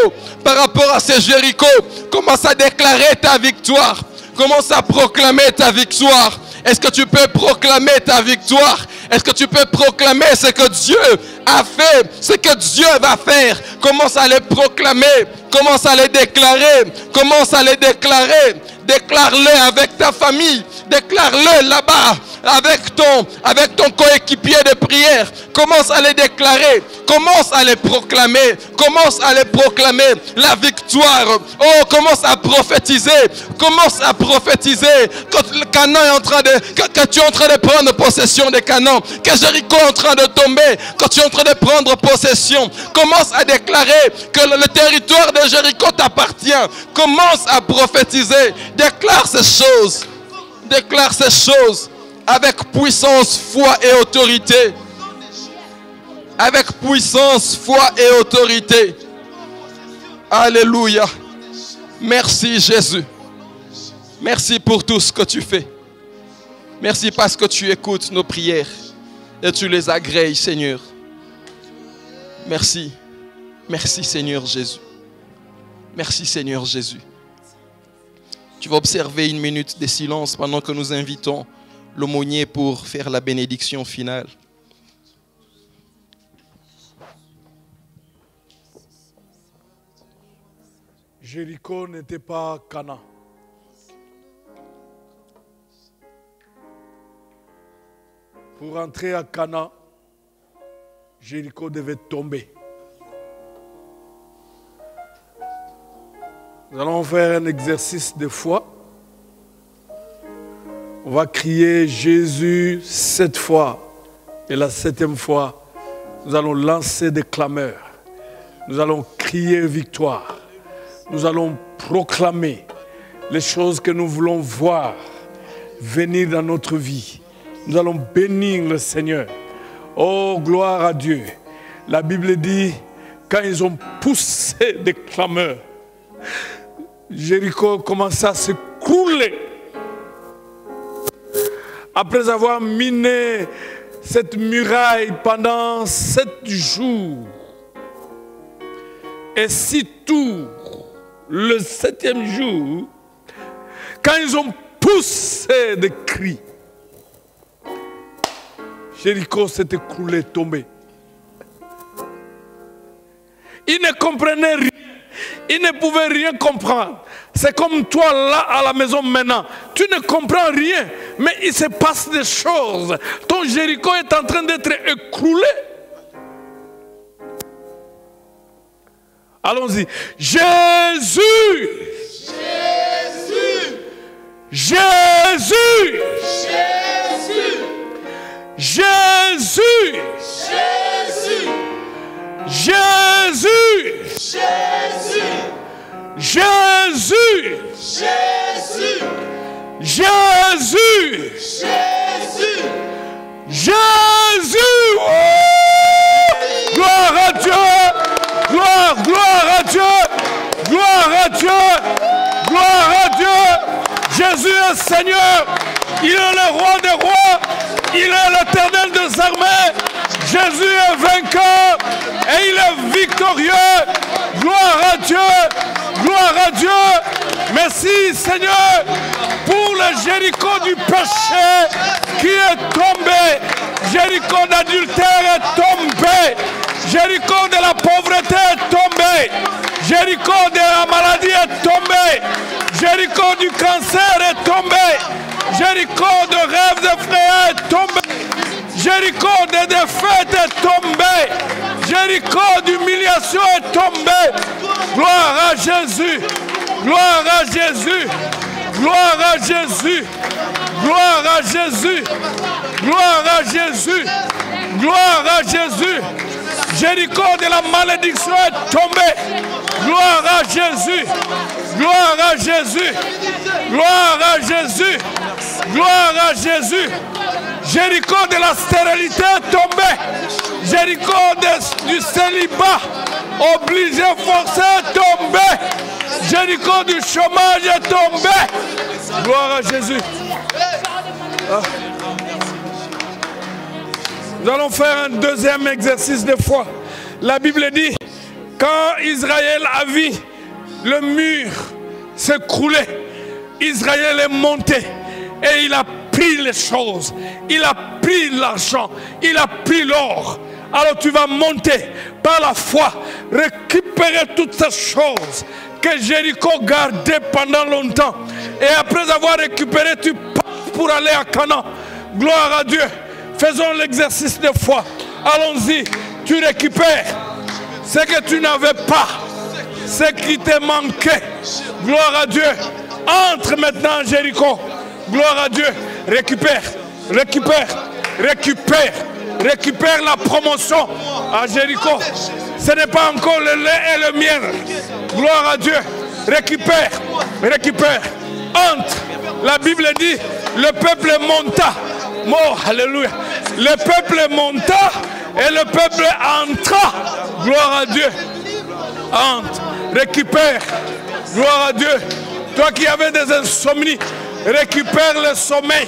Par rapport à ces Jéricho, commence à déclarer ta victoire. Commence à proclamer ta victoire. Est-ce que tu peux proclamer ta victoire? Est-ce que tu peux proclamer ce que Dieu a fait, ce que Dieu va faire? Commence à les proclamer. Commence à les déclarer. Commence à les déclarer. Déclare-le avec ta famille. Déclare-le là-bas. avec ton coéquipier de prière. Commence à les déclarer. Commence à les proclamer. Commence à les proclamer la victoire. Oh, commence à prophétiser. Commence à prophétiser que le Canaan est en train de... Que tu es en train de prendre possession de Canaan. Que Jéricho est en train de tomber. Que tu es en train de prendre possession. Commence à déclarer que le territoire de Jéricho t'appartient. Commence à prophétiser. Déclare ces choses. Déclare ces choses avec puissance, foi et autorité. Avec puissance, foi et autorité. Alléluia. Merci Jésus. Merci pour tout ce que tu fais. Merci parce que tu écoutes nos prières et tu les agrées, Seigneur. Merci. Merci Seigneur Jésus. Merci Seigneur Jésus. Tu vas observer une minute de silence pendant que nous invitons l'aumônier pour faire la bénédiction finale. Jéricho n'était pas Canaan. Pour entrer à Canaan, Jéricho devait tomber. Nous allons faire un exercice de foi. On va crier Jésus 7 fois. Et la 7e fois, nous allons lancer des clameurs. Nous allons crier victoire. Nous allons proclamer les choses que nous voulons voir venir dans notre vie. Nous allons bénir le Seigneur. Oh, gloire à Dieu. La Bible dit, quand ils ont poussé des clameurs, Jéricho commença à s'écrouler. Après avoir miné cette muraille pendant 7 jours et 6 tours, le 7e jour, quand ils ont poussé des cris, Jéricho s'est écroulé, tombé. Il ne comprenait rien. Il ne pouvait rien comprendre. C'est comme toi là à la maison maintenant. Tu ne comprends rien, mais il se passe des choses. Ton Jéricho est en train d'être écroulé. Allons-y. Jésus! Jésus! Jésus! Jésus! Jésus! Jésus! Jésus! Jésus! Jésus! Jésus! Jésus! Jésus! Jésus! Oh! Gloire à Dieu! Gloire, gloire à Dieu! Gloire à Dieu! Gloire à Dieu! Jésus est Seigneur! Il est le roi des rois! Il est l'Éternel des armées! Jésus est vainqueur et il est victorieux. Gloire à Dieu. Gloire à Dieu. Merci Seigneur pour le Jéricho du péché qui est tombé. Jéricho d'adultère est tombé. Jéricho de la pauvreté est tombé. Jéricho de la maladie est tombé. Jéricho du cancer est tombé. Jéricho de rêves effrayés est tombé. Jéricho de défaite est tombé. Jéricho d'humiliation est tombé. Gloire à Jésus. Gloire à Jésus. Gloire à Jésus. Gloire à Jésus. Gloire à Jésus. Gloire à Jésus. Jéricho de la malédiction est tombé. Gloire à Jésus. Gloire à Jésus. Gloire à Jésus. Gloire à Jésus. Jéricho de la stérilité est tombé. Jéricho du célibat obligé, forcé est tombé. Jéricho du chômage est tombé. Gloire à Jésus. Nous allons faire un deuxième exercice de foi. La Bible dit, quand Israël a vu le mur s'écrouler, Israël est monté et il a pris les choses, il a pris l'argent, il a pris l'or. Alors tu vas monter par la foi, récupérer toutes ces choses que Jéricho gardait pendant longtemps. Et après avoir récupéré, tu passes pour aller à Canaan. Gloire à Dieu. Faisons l'exercice de foi. Allons-y. Tu récupères ce que tu n'avais pas. Ce qui te manquait. Gloire à Dieu. Entre maintenant à Jéricho. Gloire à Dieu. Récupère. Récupère. Récupère. Récupère la promotion à Jéricho. Ce n'est pas encore le lait et le miel. Gloire à Dieu. Récupère. Récupère. Entre. La Bible dit, le peuple monta. Oh, alléluia. Le peuple monta et le peuple entra. Gloire à Dieu. Entre. Récupère. Gloire à Dieu. Toi qui avais des insomnies, récupère le sommeil.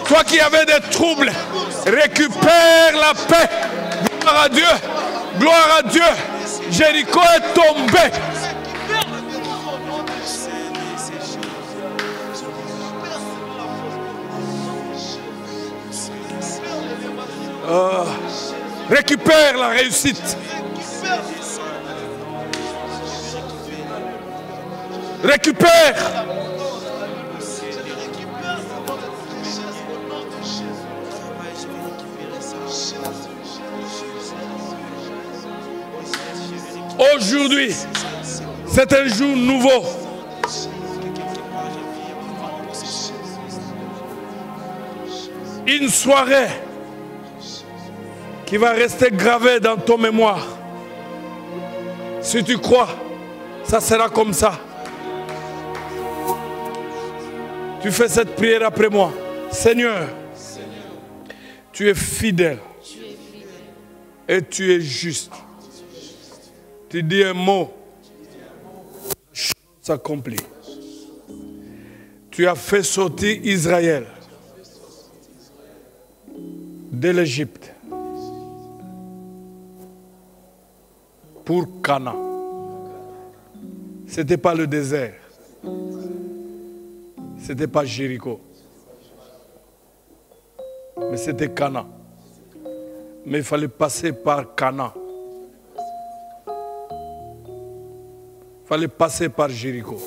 Toi qui avais des troubles, récupère la paix. Gloire à Dieu. Gloire à Dieu. Jéricho est tombé. Récupère la réussite. Récupère. Aujourd'hui, c'est un jour nouveau. Une soirée qui va rester gravée dans ton mémoire. Si tu crois, ça sera comme ça. Tu fais cette prière après moi. Seigneur, tu es fidèle et tu es juste. Tu dis un mot, chose s'accomplit. Tu as fait sortir Israël de l'Égypte pour Canaan. Ce n'était pas le désert. Ce n'était pas Jéricho. Mais c'était Canaan. Mais il fallait passer par Canaan. Il fallait passer par Jéricho.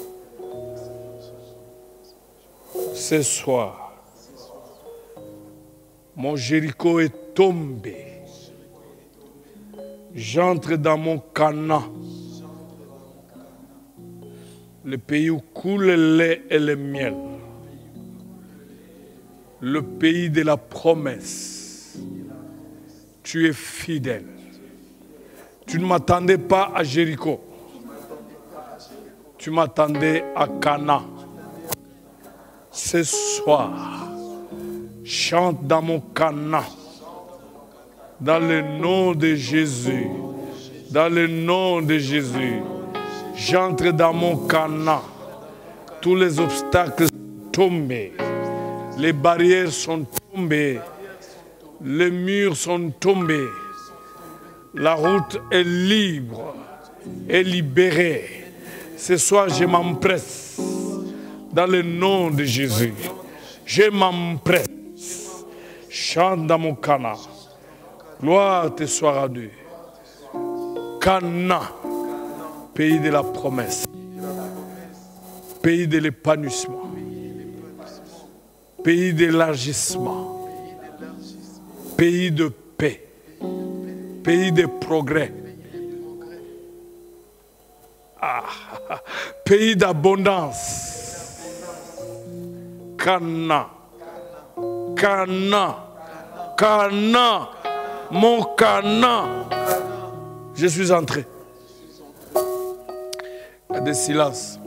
Ce soir, mon Jéricho est tombé. J'entre dans mon Canaan. Le pays où coule le lait et le miel. Le pays de la promesse. Tu es fidèle. Tu ne m'attendais pas à Jéricho. Tu m'attendais à Canaan. Ce soir, chante dans mon Canaan. Dans le nom de Jésus. Dans le nom de Jésus. J'entre dans mon Canaan. Tous les obstacles sont tombés. Les barrières sont tombées. Les murs sont tombés. La route est libre et libérée. Ce soir, je m'empresse. Dans le nom de Jésus. Je m'empresse. Chante dans mon Canaan. Gloire te soit rendue. Canaan. Pays de la promesse, pays de l'épanouissement, pays d'élargissement, pays de paix, pays de progrès, pays d'abondance. Canaan, Canaan, Canaan, mon Canaan. Je suis entré. Il y a des silences.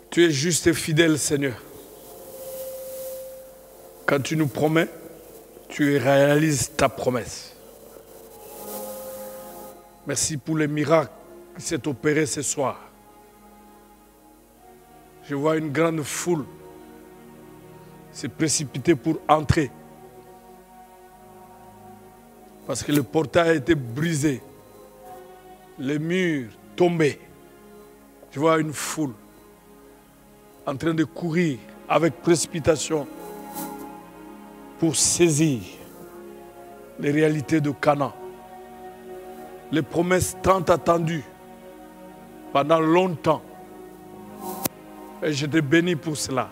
Tu es juste et fidèle, Seigneur. Quand tu nous promets, tu réalises ta promesse. Merci pour les miracles qui s'est opéré ce soir. Je vois une grande foule s'est précipitée pour entrer. Parce que le portail a été brisé. Les murs tombés. Je vois une foule en train de courir avec précipitation pour saisir les réalités de Canaan. Les promesses tant attendues pendant longtemps. Et je te bénis pour cela.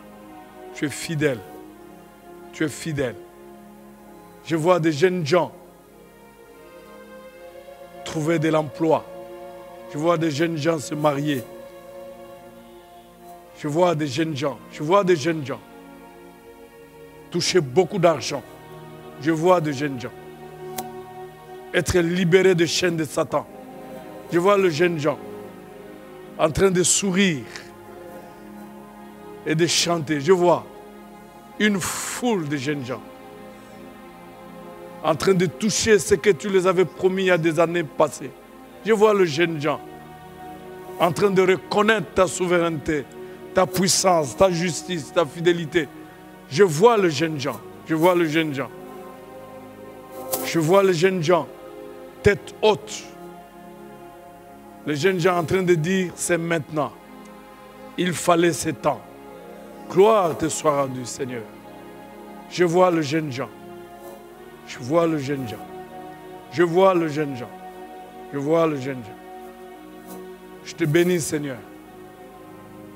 Tu es fidèle. tu es fidèle. Je vois des jeunes gens trouver de l'emploi. Je vois des jeunes gens se marier. Je vois des jeunes gens toucher beaucoup d'argent. Je vois des jeunes gens être libérés des chaînes de Satan. Je vois les jeunes gens en train de sourire et de chanter. Je vois une foule de jeunes gens en train de toucher ce que tu les avais promis il y a des années passées. Je vois les jeunes gens en train de reconnaître ta souveraineté, ta puissance, ta justice, ta fidélité. Je vois les jeunes gens, je vois les jeunes gens. Je vois les jeunes gens, tête haute. Les jeunes gens en train de dire, c'est maintenant. Il fallait ce temps. Gloire te soit rendue, Seigneur. Je vois les jeunes gens. Je vois les jeunes gens. Je vois les jeunes gens. Je vois les jeunes gens. Je te bénis, Seigneur.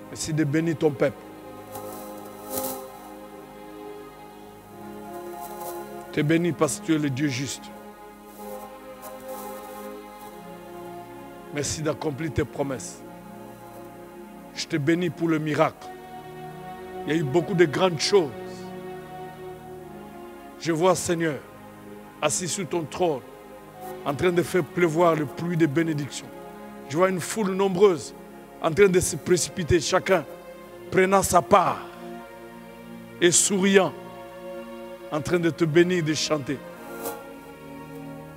Merci de bénir ton peuple. Je te bénis parce que tu es le Dieu juste. Merci d'accomplir tes promesses. Je te bénis pour le miracle. Il y a eu beaucoup de grandes choses. Je vois, Seigneur, assis sur ton trône, en train de faire pleuvoir le pluie de bénédictions. Je vois une foule nombreuse en train de se précipiter, chacun prenant sa part et souriant, en train de te bénir, de chanter.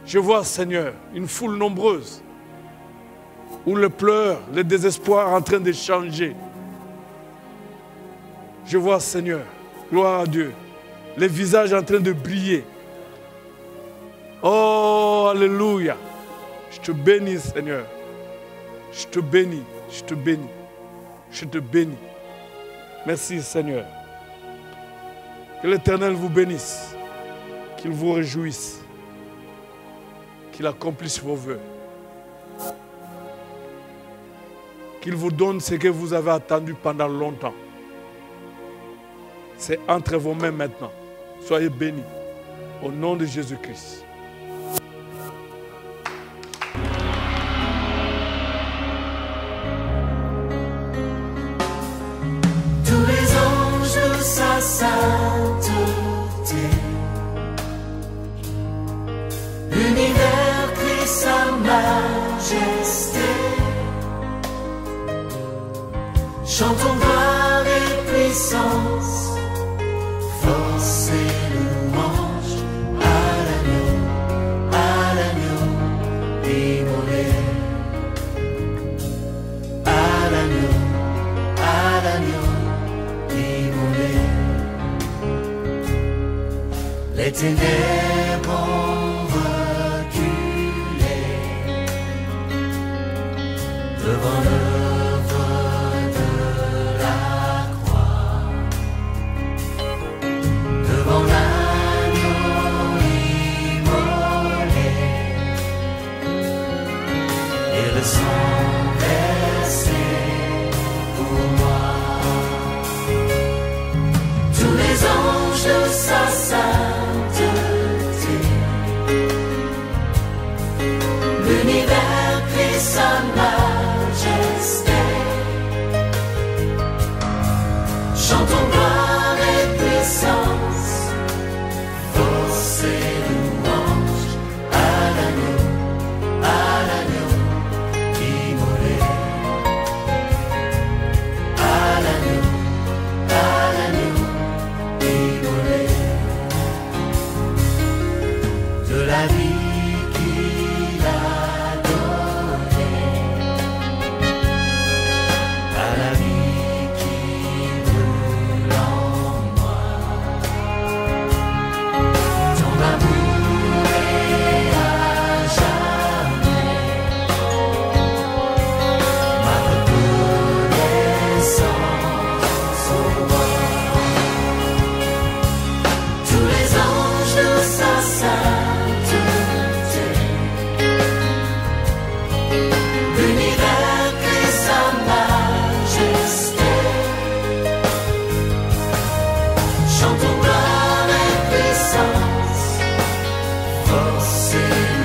Je vois, Seigneur, une foule nombreuse où le pleur, le désespoir en train de changer. Je vois, Seigneur, gloire à Dieu, les visages en train de briller. Oh, alléluia. Je te bénis, Seigneur. Je te bénis, je te bénis, je te bénis. Merci, Seigneur. Que l'Éternel vous bénisse, qu'il vous réjouisse, qu'il accomplisse vos vœux, qu'il vous donne ce que vous avez attendu pendant longtemps. C'est entre vos mains maintenant. Soyez bénis au nom de Jésus-Christ. Tous les anges de sa sainteté, l'univers crie sa majesté. Chantons gloire et puissance, force et louange à l'agneau immolé, à l'agneau immolé. Les ténèbres ont reculé devant l'œuvre de la croix, devant l'agneau immolé et le sang versé pour moi. Tous les anges de sa sainteté, l'univers crie sa majesté. Chantons gloire et puissance, force et louange à l'agneau immolé. force et